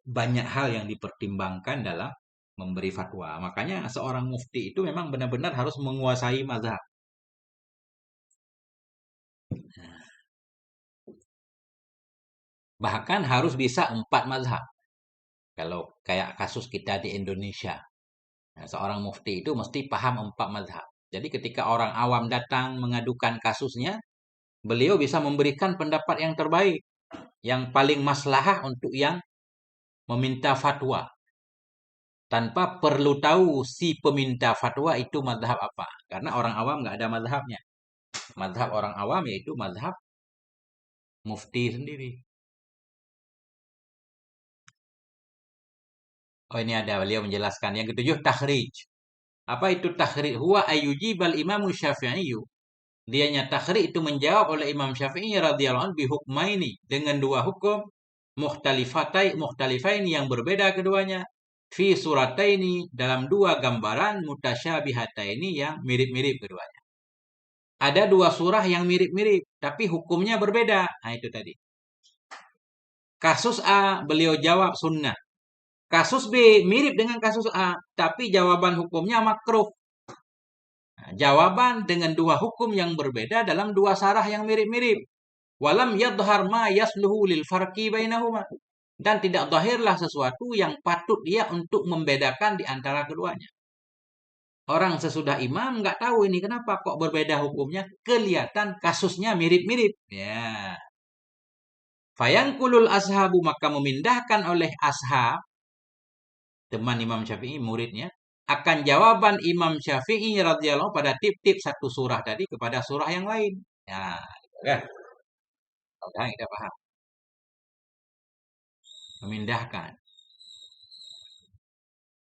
Banyak hal yang dipertimbangkan dalam memberi fatwa. Makanya seorang mufti itu memang benar-benar harus menguasai mazhab. Bahkan harus bisa 4 mazhab. Kalau kayak kasus kita di Indonesia, nah, seorang mufti itu mesti paham 4 mazhab. Jadi ketika orang awam datang mengadukan kasusnya, beliau bisa memberikan pendapat yang terbaik, yang paling maslahah untuk yang meminta fatwa. Tanpa perlu tahu si peminta fatwa itu mazhab apa. Karena orang awam nggak ada mazhabnya. Mazhab orang awam yaitu mazhab mufti sendiri. Oh, ini ada beliau menjelaskan. Yang ketujuh, takhrij. Apa itu takhrij? Huwa ayyujibal imamu syafi'i. Dianya takhrij itu menjawab oleh Imam Syafi'i radhiyallahu anhu bihukmaini, dengan dua hukum mukhtalifaini yang berbeda keduanya, fi surataini, dalam dua gambaran, mutasyabihataini yang mirip-mirip keduanya. Ada dua surah yang mirip-mirip tapi hukumnya berbeda. Nah, itu tadi. Kasus A beliau jawab sunnah. Kasus B mirip dengan kasus A tapi jawaban hukumnya makruh. Nah, jawaban dengan dua hukum yang berbeda dalam dua sarah yang mirip-mirip. Walam yadhhar ma yasluhu lil farqi bainahuma. Dan tidak zahirlah sesuatu yang patut dia untuk membedakan di antara keduanya. Orang sesudah imam nggak tahu ini kenapa kok berbeda hukumnya. Kelihatan kasusnya mirip-mirip. Ya. Fayangkulul ashabu, maka memindahkan oleh ashab, teman Imam Syafi'i, muridnya, akan jawaban Imam Syafi'i radhiyallahu pada tip-tip satu surah tadi kepada surah yang lain. Ya, ya. Udah kita paham. Memindahkan.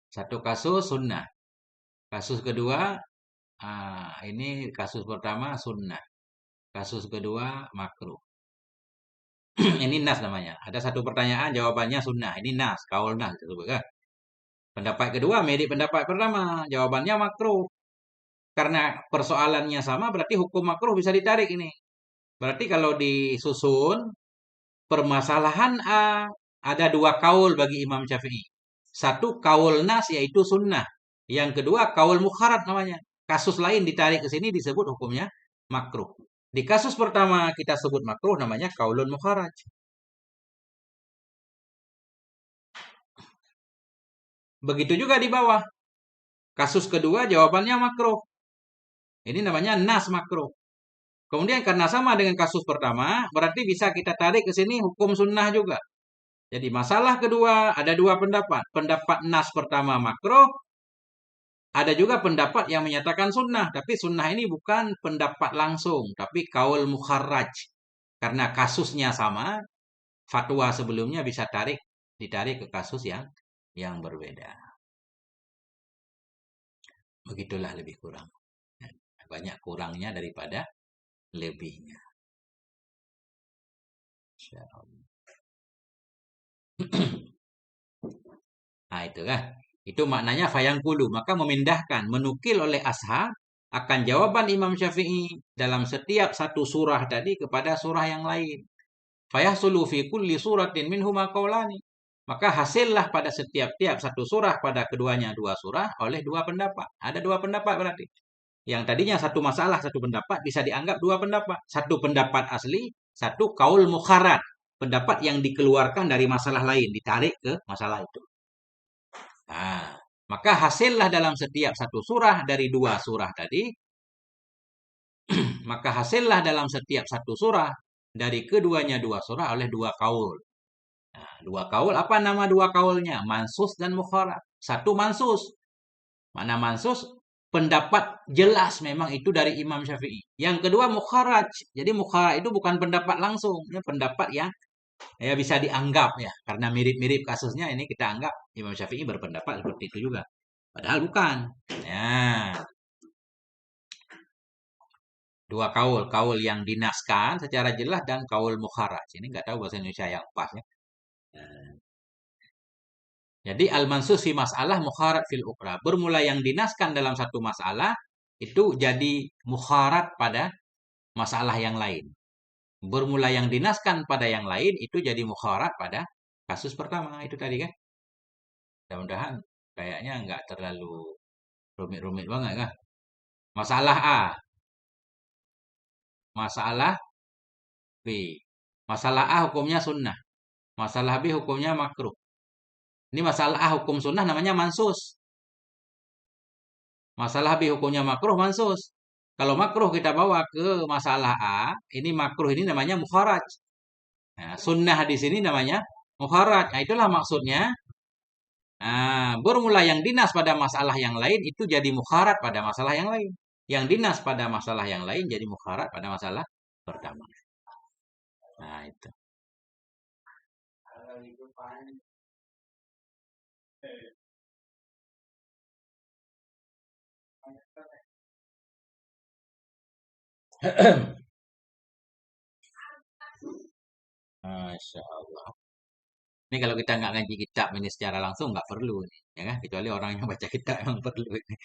Satu kasus sunnah. Kasus kedua, ini kasus pertama sunnah. Kasus kedua makruh. Ini nas namanya. Ada satu pertanyaan, jawabannya sunnah. Ini nas, kaul nas. Pendapat kedua mirip pendapat pertama, jawabannya makruh. Karena persoalannya sama, berarti hukum makruh bisa ditarik ini. Berarti kalau disusun, permasalahan A, ada dua kaul bagi Imam Syafi'i. Satu kaul nas, yaitu sunnah. Yang kedua kaul mukharat namanya. Kasus lain ditarik ke sini disebut hukumnya makruh. Di kasus pertama kita sebut makruh, namanya kaulun mukharat. Begitu juga di bawah. Kasus kedua jawabannya makruh. Ini namanya nas makruh. Kemudian karena sama dengan kasus pertama, berarti bisa kita tarik ke sini hukum sunnah juga. Jadi masalah kedua ada dua pendapat. Pendapat nas pertama makruh, ada juga pendapat yang menyatakan sunnah. Tapi sunnah ini bukan pendapat langsung, tapi kaul mukharraj. Karena kasusnya sama, fatwa sebelumnya bisa ditarik ke kasus yang berbeda. Begitulah lebih kurang. Banyak kurangnya daripada lebihnya. Nah, itu kan. Itu maknanya fayangkulu. Maka memindahkan, menukil oleh ashab akan jawaban Imam Syafi'i dalam setiap satu surah tadi kepada surah yang lain. Fayahsulu fi kulli suratin minhuma qaulani. Maka hasillah pada setiap satu surah pada keduanya dua surah oleh dua pendapat. Ada dua pendapat berarti. Yang tadinya satu masalah, satu pendapat bisa dianggap dua pendapat. Satu pendapat asli, satu kaul mukharat. Pendapat yang dikeluarkan dari masalah lain, ditarik ke masalah itu. Nah, maka hasillah dalam setiap satu surah dari dua surah tadi, maka hasillah dalam setiap satu surah dari keduanya dua surah oleh dua kaul. Nah, dua kaul, apa nama dua kaulnya? Mansus dan mukharat. Satu mansus. Mana mansus? Pendapat jelas memang itu dari Imam Syafi'i. Yang kedua mukharaj. Jadi mukharaj itu bukan pendapat langsung, ini pendapat yang ya bisa dianggap ya, karena mirip-mirip kasusnya ini kita anggap Imam Syafi'i berpendapat seperti itu juga. Padahal bukan. Ya. Dua kaul, kaul yang dinaskan secara jelas dan kaul mukharaj. Ini nggak tahu bahasa Indonesia yang pas ya. Jadi al-mansus fi masalah mukharat fil ukra. Bermula yang dinaskan dalam satu masalah itu jadi mukharat pada masalah yang lain. Bermula yang dinaskan pada yang lain itu jadi mukharat pada kasus pertama. Itu tadi kan. Mudah-mudahan kayaknya nggak terlalu rumit-rumit banget kan. Masalah A. Masalah B. Masalah A hukumnya sunnah. Masalah B hukumnya makruh. Ini masalah A hukum sunnah namanya mansus. Masalah B hukumnya makruh mansus. Kalau makruh kita bawa ke masalah A, ini makruh ini namanya mukharaj. Nah, sunnah di sini namanya mukharaj. Nah, itulah maksudnya. Nah, bermula yang dinas pada masalah yang lain itu jadi mukharat pada masalah yang lain. Yang dinas pada masalah yang lain jadi mukharat pada masalah pertama. Nah, itu. Masya Allah. Ini kalau kita nggak ngaji kitab ini secara langsung nggak perlu nih, ya kan? Kecuali orang yang baca kitab yang perlu ini.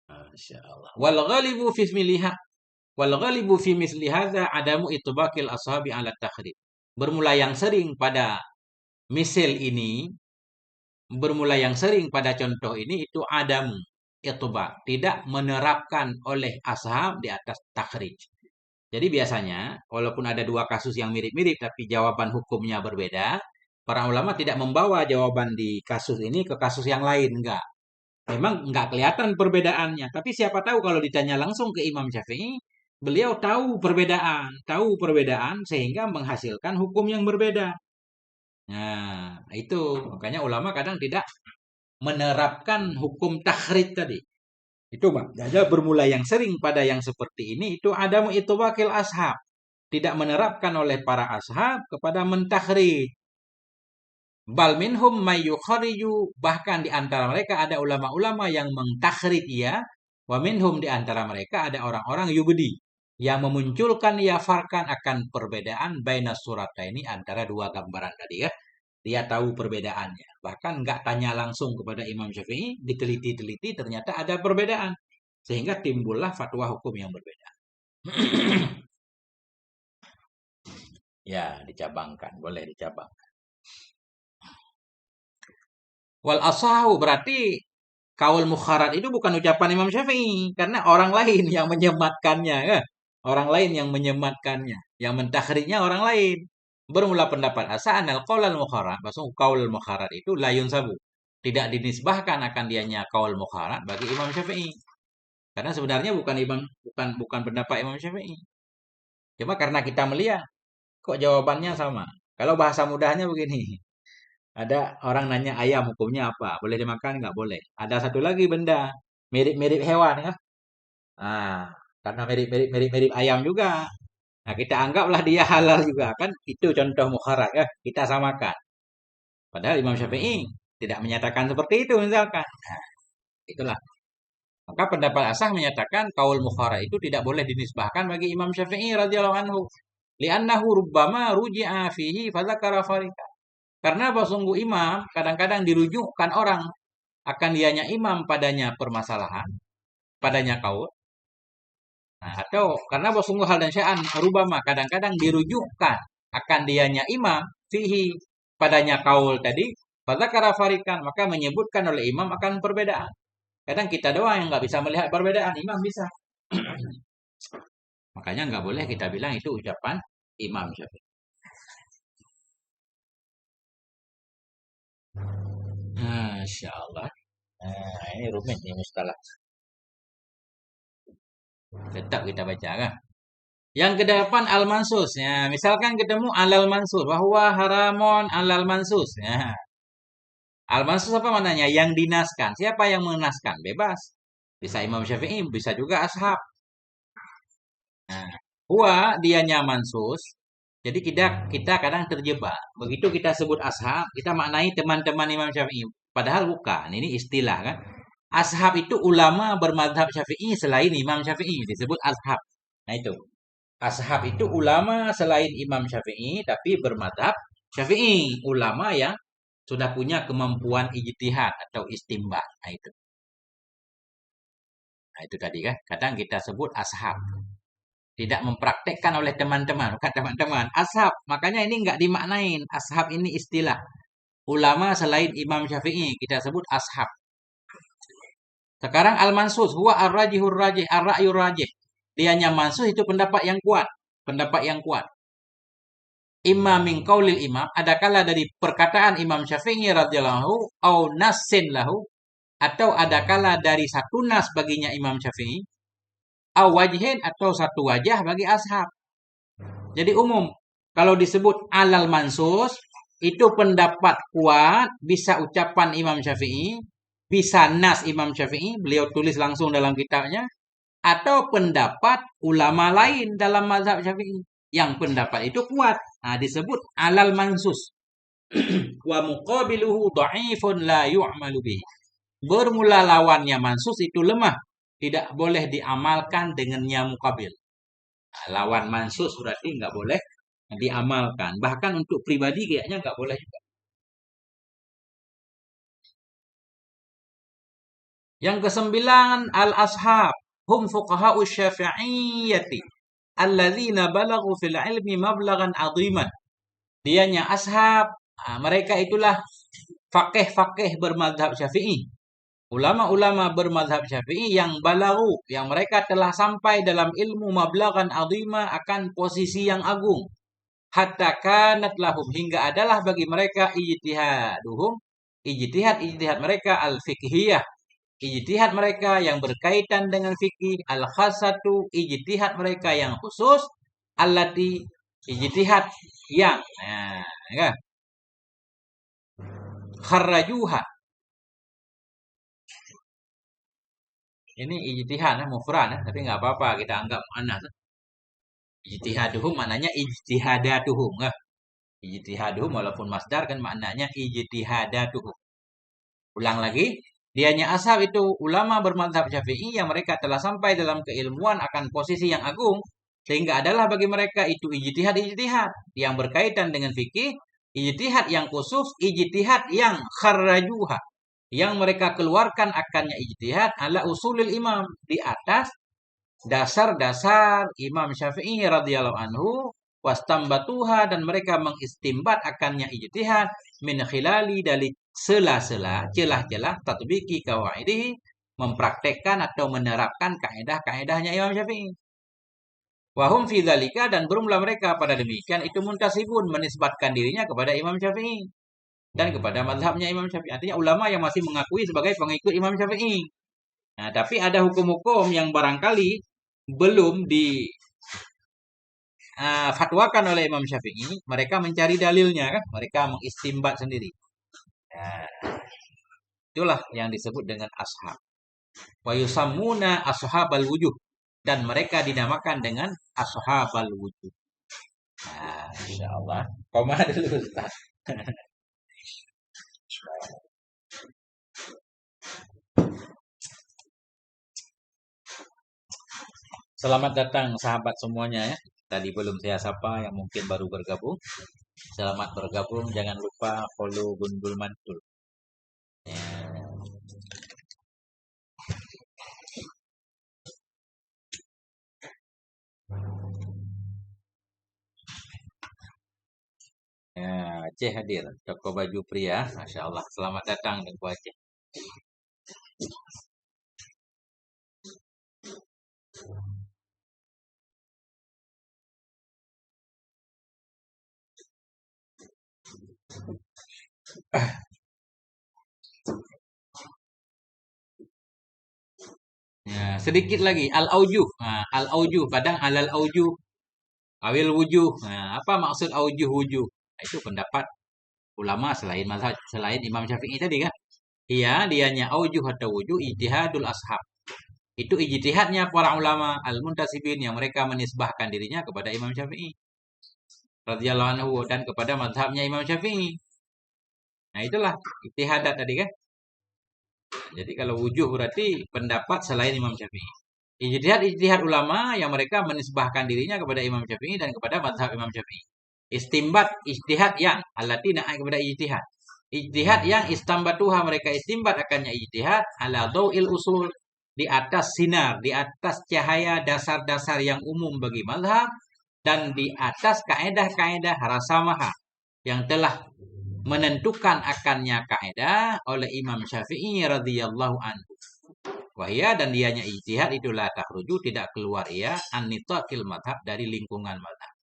Masya Allah. Wal ghalibu fi misli hadza adamu itbaqil ashabi ala takhrib. Bermula yang sering pada misil ini, bermula yang sering pada contoh ini itu adamu itbaq, tidak menerapkan oleh ashab di atas takhrij. Jadi biasanya, walaupun ada dua kasus yang mirip-mirip, tapi jawaban hukumnya berbeda, para ulama tidak membawa jawaban di kasus ini ke kasus yang lain, enggak. Memang enggak kelihatan perbedaannya, tapi siapa tahu kalau ditanya langsung ke Imam Syafi'i, beliau tahu perbedaan sehingga menghasilkan hukum yang berbeda. Nah, itu makanya ulama kadang tidak menerapkan hukum takhrij tadi. Itu maknanya bermula yang sering pada yang seperti ini itu adamu itu wakil ashab. Tidak menerapkan oleh para ashab kepada mentakhrij. Bal minhum mayyukhariju, bahkan di antara mereka ada ulama-ulama yang mentakhrij ya. Wa minhum di antara mereka ada orang-orang yubdi yang memunculkan yafarkan akan perbedaan baina surata ini antara dua gambaran tadi ya. Dia tahu perbedaannya. Bahkan nggak tanya langsung kepada Imam Syafi'i, diteliti-teliti ternyata ada perbedaan. Sehingga timbullah fatwa hukum yang berbeda. Ya, dicabangkan. Boleh dicabangkan. Wal asahu berarti kaul mukharat itu bukan ucapan Imam Syafi'i. Karena orang lain yang menyematkannya. Ya. Orang lain yang menyematkannya. Yang mentakhrijnya orang lain. Bermula pendapat asa'an al-qaul al-mukharat. Maksudnya kaul mukharat itu layun sabu. Tidak dinisbahkan akan dianya kaul mukharat bagi Imam Syafi'i. Karena sebenarnya bukan pendapat Imam Syafi'i. Cuma karena kita melihat kok jawabannya sama. Kalau bahasa mudahnya begini. Ada orang nanya ayam hukumnya apa? Boleh dimakan? Nggak boleh. Ada satu lagi benda mirip-mirip hewan ya. Nah, karena mirip-mirip ayam juga. Nah, kita anggaplah dia halal juga kan. Itu contoh mukharat ya. Kita samakan. Padahal Imam Syafi'i tidak menyatakan seperti itu misalkan. Nah, itulah. Maka pendapat asah menyatakan kaul mukharat itu tidak boleh dinisbahkan bagi Imam Syafi'i radhiyallahu anhu. Li'annahu rubbama ruji'a fihi fadzakara farika. Karena sungguh imam kadang-kadang dirujukkan orang akan dianya imam padanya permasalahan, padanya kaul. Nah, atau karena sungguh hal dan sya'an rubama kadang-kadang dirujukkan akan dianya imam fihi padanya kaul tadi, fadzakara farikan maka menyebutkan oleh imam akan perbedaan. Kadang kita doang yang nggak bisa melihat perbedaan, imam bisa. Makanya nggak boleh kita bilang itu ucapan Imam Syafi'i. Masya Allah. Nah, ini rumit nih mustalah. Tetap kita baca kan. Yang kedelapan al-mansus. Ya, misalkan ketemu alal mansus. Bahwa haramon alal mansus. Ya. Al-mansus apa maknanya? Yang dinaskan. Siapa yang menaskan? Bebas. Bisa Imam Syafi'i, bisa juga ashab. Nah, huwa dianya mansus. Jadi kita kadang terjebak. Begitu kita sebut ashab, kita maknai teman-teman Imam Syafi'i. Padahal bukan. Ini istilah kan. Ashab itu ulama bermadhab Syafi'i selain Imam Syafi'i. Disebut ashab. Nah itu. Ashab itu ulama selain Imam Syafi'i tapi bermadhab Syafi'i. Ulama yang sudah punya kemampuan ijtihad atau istimbat. Nah itu tadi kan. Kadang kita sebut ashab. Tidak mempraktekkan oleh teman-teman. Bukan teman-teman. Ashab. Makanya ini nggak dimaknain. Ashab ini istilah. Ulama selain Imam Syafi'i. Kita sebut ashab. Sekarang al-mansus. Huwa ar-rajihur rajih. Ar-ra'yur rajih. dianya mansuh itu pendapat yang kuat. Pendapat yang kuat. Imma min qaulil imam, adakala dari perkataan Imam Syafi'i radhiyallahu anhu, au nassin lahu, atau adakala dari satu nas baginya Imam Syafi'i, au wajhin, atau satu wajah bagi ashab. Jadi umum, kalau disebut alal mansus, itu pendapat kuat, bisa ucapan Imam Syafi'i, bisa nas Imam Syafi'i, beliau tulis langsung dalam kitabnya, atau pendapat ulama lain dalam mazhab Syafi'i yang pendapat itu kuat. Nah, disebut alal mansus. Wa muqabiluhu dha'ifun la yu'malu bihi. Bermula lawannya mansus itu lemah, tidak boleh diamalkan dengannya muqabil. Nah, lawan mansus berarti nggak boleh diamalkan. Bahkan untuk pribadi kayaknya nggak boleh juga. Yang kesembilan, al-ashab hum fuqaha'u syafi'iyyati alladzina balaghu fil ilmi mablaghan 'aziman. Dianya ashab, mereka itulah fakih-fakih bermadhab Syafi'i. Ulama-ulama bermadhab Syafi'i yang balaghu, yang mereka telah sampai dalam ilmu mablaghan 'azima, akan posisi yang agung. Hatta kanat lahum, hingga adalah bagi mereka ijtihaduhum, ijtihad mereka al-fiqhiyah, ijtihad mereka yang berkaitan dengan fikih, al-khassatu, ijtihad mereka yang khusus, allati, ijtihad yang kharrajuha. Ini ijtihad mufrad, tapi nggak apa-apa kita anggap muannas. Ijtihaduhum maknanya ijtihadatuhum, enggak? Ijtihaduhum walaupun masdar kan maknanya ijtihadatuhum. Ulang lagi, dianya ashab itu ulama bermadzhab Syafi'i yang mereka telah sampai dalam keilmuan akan posisi yang agung, sehingga adalah bagi mereka itu ijtihad yang berkaitan dengan fikih, ijtihad yang khusus, ijtihad yang kharrajuha, yang mereka keluarkan akannya ijtihad ala usulil imam, di atas dasar-dasar Imam Syafi'i radhiyallahu anhu, wastambatuha, dan mereka mengistimbat akannya ijtihad min khilali, dari sela-sela, celah-celah, tatbiki qawaidihi, mempraktekkan atau menerapkan kaedah-kaedahnya Imam Syafi'i. Wahum fi dzalika, dan bermula mereka pada demikian itu muntasibun, menisbatkan dirinya kepada Imam Syafi'i dan kepada mazhabnya Imam Syafi'i. Artinya ulama yang masih mengakui sebagai pengikut Imam Syafi'i. Nah, tapi ada hukum-hukum yang barangkali belum difatwakan oleh Imam Syafi'i. Mereka mencari dalilnya, kan? Mereka mengistimbat sendiri. Nah, itulah yang disebut dengan ashab. Wa yusammuna ashabal wujuh, dan mereka dinamakan dengan ashabal wujuh. Nah, insyaallah. Koma dulu Ustaz. Selamat datang sahabat semuanya ya. Tadi belum saya sapa yang mungkin baru bergabung. Selamat bergabung, jangan lupa follow Gundul Mantul. Ya, Aceh hadir, toko baju pria, Masya Allah. Selamat datang Tengku Aceh. Ya, sedikit lagi al-aujuh. Nah, al-aujuh, kadang alal aujuh, awil wujuh. Nah, apa maksud aujuh wujuh? Nah, itu pendapat ulama selain mazhab, selain Imam Syafi'i tadi kan. Iya, dianya aujuh atau wujuh ijtihadul ashab. Itu ijtihadnya para ulama al-muntasibin yang mereka menisbahkan dirinya kepada Imam Syafi'i radhiyallahu anhu dan kepada mazhabnya Imam Syafi'i. Nah, itulah ijtihadat tadi kan. Jadi kalau wujuh berarti pendapat selain Imam Syafi'i. Ijtihad ulama yang mereka menisbahkan dirinya kepada Imam Syafi'i dan kepada mazhab Imam Syafi'i. Istimbat, ijtihad yang allati na'a kepada ijtihad. Ijtihad yang istambatuha, mereka istimbat akannya ijtihad ala dhau'il usul, di atas sinar, di atas cahaya dasar-dasar yang umum bagi mazhab, dan di atas kaedah-kaedah rasamaha yang telah menentukan akannya kaedah oleh Imam Syafi'i radhiyallahu anhu. Wahia dan dianya ijtihad itulah takhruju tidak keluar ia an nitaqil madhab dari lingkungan madhab.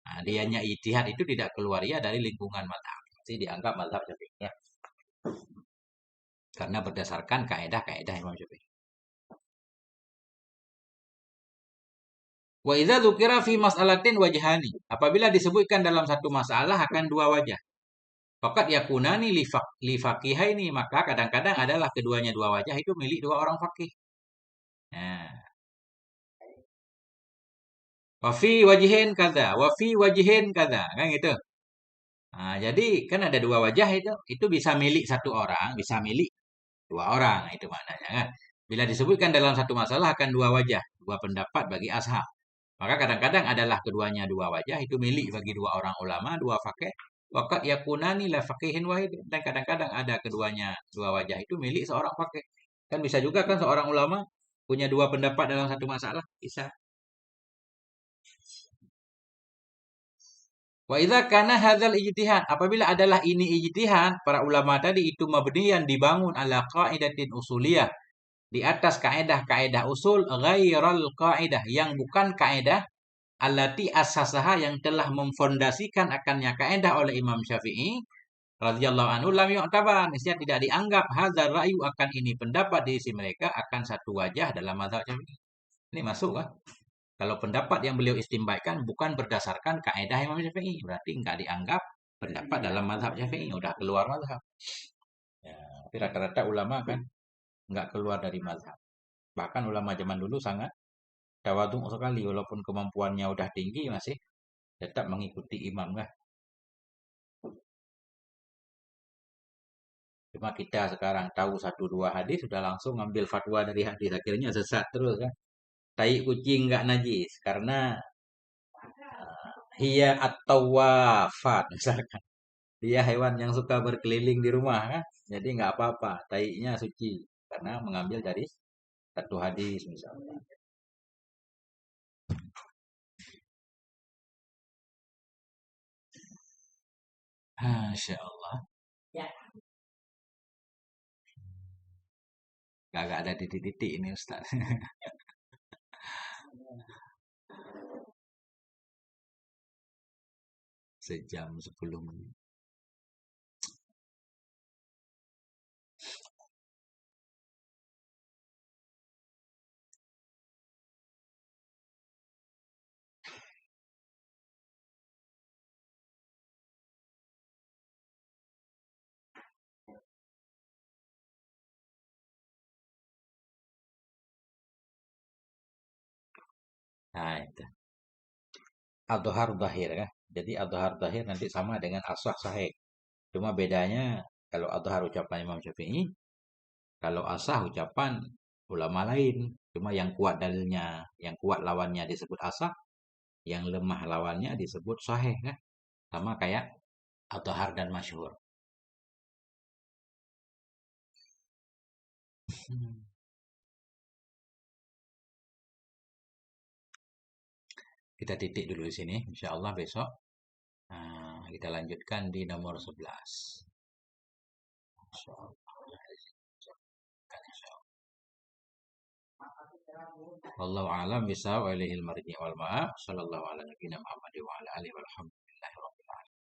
Nah, dianya ijtihad itu tidak keluar ia dari lingkungan madhab. Jadi dianggap madhab Syafi'i ya. Karena berdasarkan kaedah-kaedah Imam Syafi'i. Wa idza dzukira fi mas'alatin wajhani. Apabila disebutkan dalam satu masalah akan dua wajah. Fakat yakunani li faqihaini, maka kadang-kadang adalah keduanya dua wajah itu milik dua orang fakih. Nah, wa fi wajhin kadza, wa fi wajhin kadza, kan gitu. Nah, jadi kan ada dua wajah itu bisa milik satu orang, bisa milik dua orang, itu maknanya kan. Bila disebutkan dalam satu masalah akan dua wajah, dua pendapat bagi ashab. Maka kadang-kadang adalah keduanya dua wajah itu milik bagi dua orang ulama, dua fakih. Waqad yakunani la faqihin wahid, dan kadang-kadang ada keduanya dua wajah itu milik seorang fakih. Kan bisa juga kan seorang ulama punya dua pendapat dalam satu masalah, bisa. Wa idza kana hadzal ijtihad, apabila adalah ini ijtihad, para ulama tadi itu mabniyan dibangun ala qaidatin usuliyah, di atas kaedah-kaedah usul ghairal qaidah, yang bukan kaedah allati asasaha, yang telah memfondasikan akannya kaedah oleh Imam Syafi'i radhiyallahu anhu, lam yu'tabar, niscaya tidak dianggap hadzal ra'yu, akan ini pendapat di sisi mereka akan satu wajah dalam mazhab Syafi'i. Ini masuk kan? Kalau pendapat yang beliau istimbakan bukan berdasarkan kaedah Imam Syafi'i, berarti enggak dianggap pendapat dalam mazhab Syafi'i, udah keluar mazhab. Ya, tapi rata-rata ulama kan enggak keluar dari mazhab. Bahkan ulama zaman dulu sangat tawadhu sekali, walaupun kemampuannya udah tinggi masih tetap mengikuti imam kan. Cuma kita sekarang tahu satu dua hadis sudah langsung ngambil fatwa dari hadis, akhirnya sesat terus kan. Tai kucing enggak najis karena hiya atau wafat misalkan. Dia hewan yang suka berkeliling di rumah kan. Jadi nggak apa-apa, tainya suci karena mengambil dari satu hadis misalnya. Masya Allah. Gak ada titik-titik ini Ustaz. Sejam 10 menit. Nah itu. Adhar Zahir kan. Jadi Adhar Zahir nanti sama dengan As-Sah Sahih. Cuma bedanya kalau Adhar ucapan Imam Syafi'i, kalau Asah ucapan ulama lain. Cuma yang kuat dalilnya, yang kuat lawannya disebut Asah, yang lemah lawannya disebut Sahih kan. Sama kayak Adhar dan Masyhur. Kita titik dulu di sini. Insya Allah besok kita lanjutkan di nomor 11. Insya Allah. Wallahu a'lam bishawab, wa ilaihil marji' wal ma'ab. Sallallahu ala nabiyina Muhammad wa ala alihi walhamdulillah.